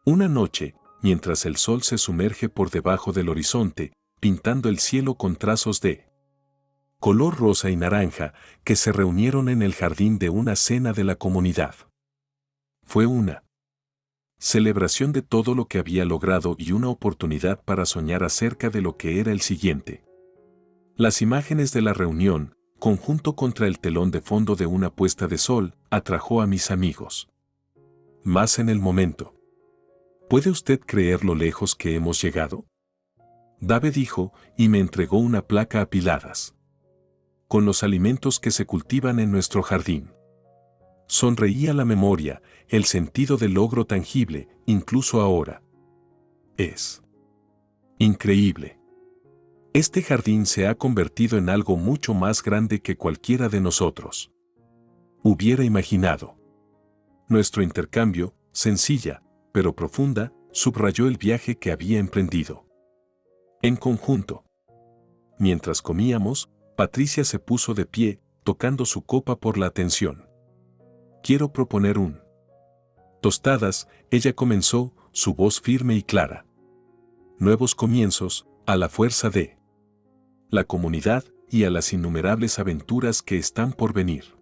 Una noche, mientras el sol se sumerge por debajo del horizonte, pintando el cielo con trazos de color rosa y naranja, que se reunieron en el jardín de una cena de la comunidad. Fue una celebración de todo lo que había logrado y una oportunidad para soñar acerca de lo que era el siguiente. Las imágenes de la reunión, conjunto contra el telón de fondo de una puesta de sol, atrajo a mis amigos. Más en el momento. ¿Puede usted creer lo lejos que hemos llegado? Dave dijo, y me entregó una placa apiladas con los alimentos que se cultivan en nuestro jardín. Sonreía la memoria, el sentido del logro tangible, incluso ahora. Es increíble. Este jardín se ha convertido en algo mucho más grande que cualquiera de nosotros hubiera imaginado. Nuestro intercambio, sencilla, pero profunda, subrayó el viaje que había emprendido. En conjunto. Mientras comíamos, Patricia se puso de pie, tocando su copa por la atención. Quiero proponer un tostadas, ella comenzó, su voz firme y clara. Nuevos comienzos, a la fuerza de la comunidad y a las innumerables aventuras que están por venir.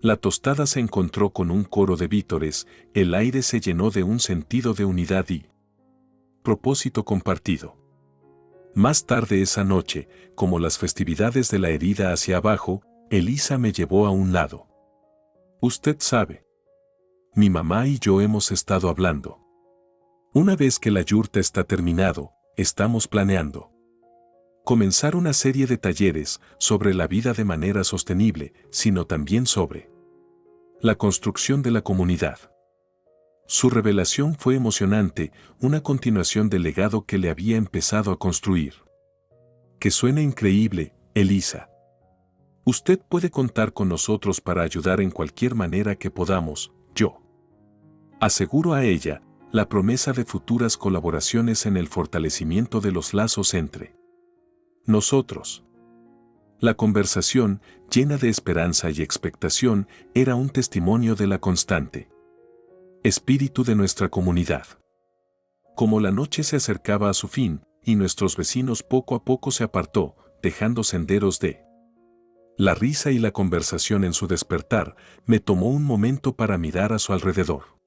La tostada se encontró con un coro de vítores, el aire se llenó de un sentido de unidad y propósito compartido. Más tarde esa noche, como las festividades de la herida hacia abajo, Elisa me llevó a un lado. Usted sabe. Mi mamá y yo hemos estado hablando. Una vez que la yurta está terminado, estamos planeando comenzar una serie de talleres sobre la vida de manera sostenible, sino también sobre la construcción de la comunidad. Su revelación fue emocionante, una continuación del legado que le había empezado a construir. Que suene increíble, Elisa. Usted puede contar con nosotros para ayudar en cualquier manera que podamos, yo aseguro a ella la promesa de futuras colaboraciones en el fortalecimiento de los lazos entre nosotros. La conversación, llena de esperanza y expectación, era un testimonio de la constante Espíritu de nuestra comunidad. Como la noche se acercaba a su fin, y nuestros vecinos poco a poco se apartó, dejando senderos de la risa y la conversación en su despertar, me tomó un momento para mirar a su alrededor.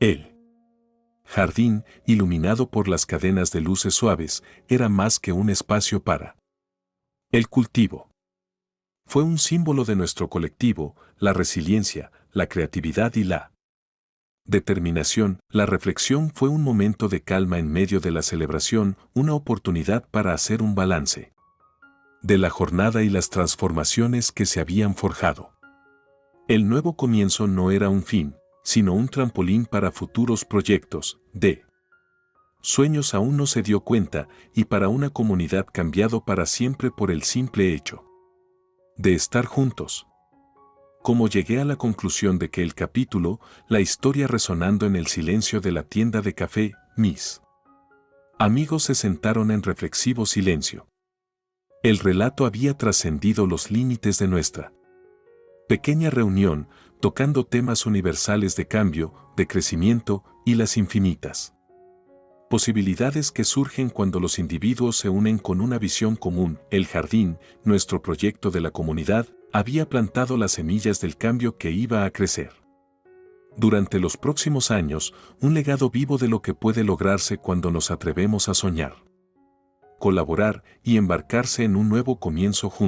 El jardín, iluminado por las cadenas de luces suaves, era más que un espacio para el cultivo. Fue un símbolo de nuestro colectivo, la resiliencia, la creatividad y la determinación. La reflexión fue un momento de calma en medio de la celebración, una oportunidad para hacer un balance de la jornada y las transformaciones que se habían forjado. El nuevo comienzo no era un fin, sino un trampolín para futuros proyectos, de sueños aún no se dio cuenta, y para una comunidad cambiado para siempre por el simple hecho de estar juntos. Como llegué a la conclusión de que el capítulo, la historia resonando en el silencio de la tienda de café, mis amigos se sentaron en reflexivo silencio. El relato había trascendido los límites de nuestra pequeña reunión, tocando temas universales de cambio, de crecimiento y las infinitas posibilidades que surgen cuando los individuos se unen con una visión común. El jardín, nuestro proyecto de la comunidad, había plantado las semillas del cambio que iba a crecer durante los próximos años, un legado vivo de lo que puede lograrse cuando nos atrevemos a soñar, colaborar y embarcarse en un nuevo comienzo juntos.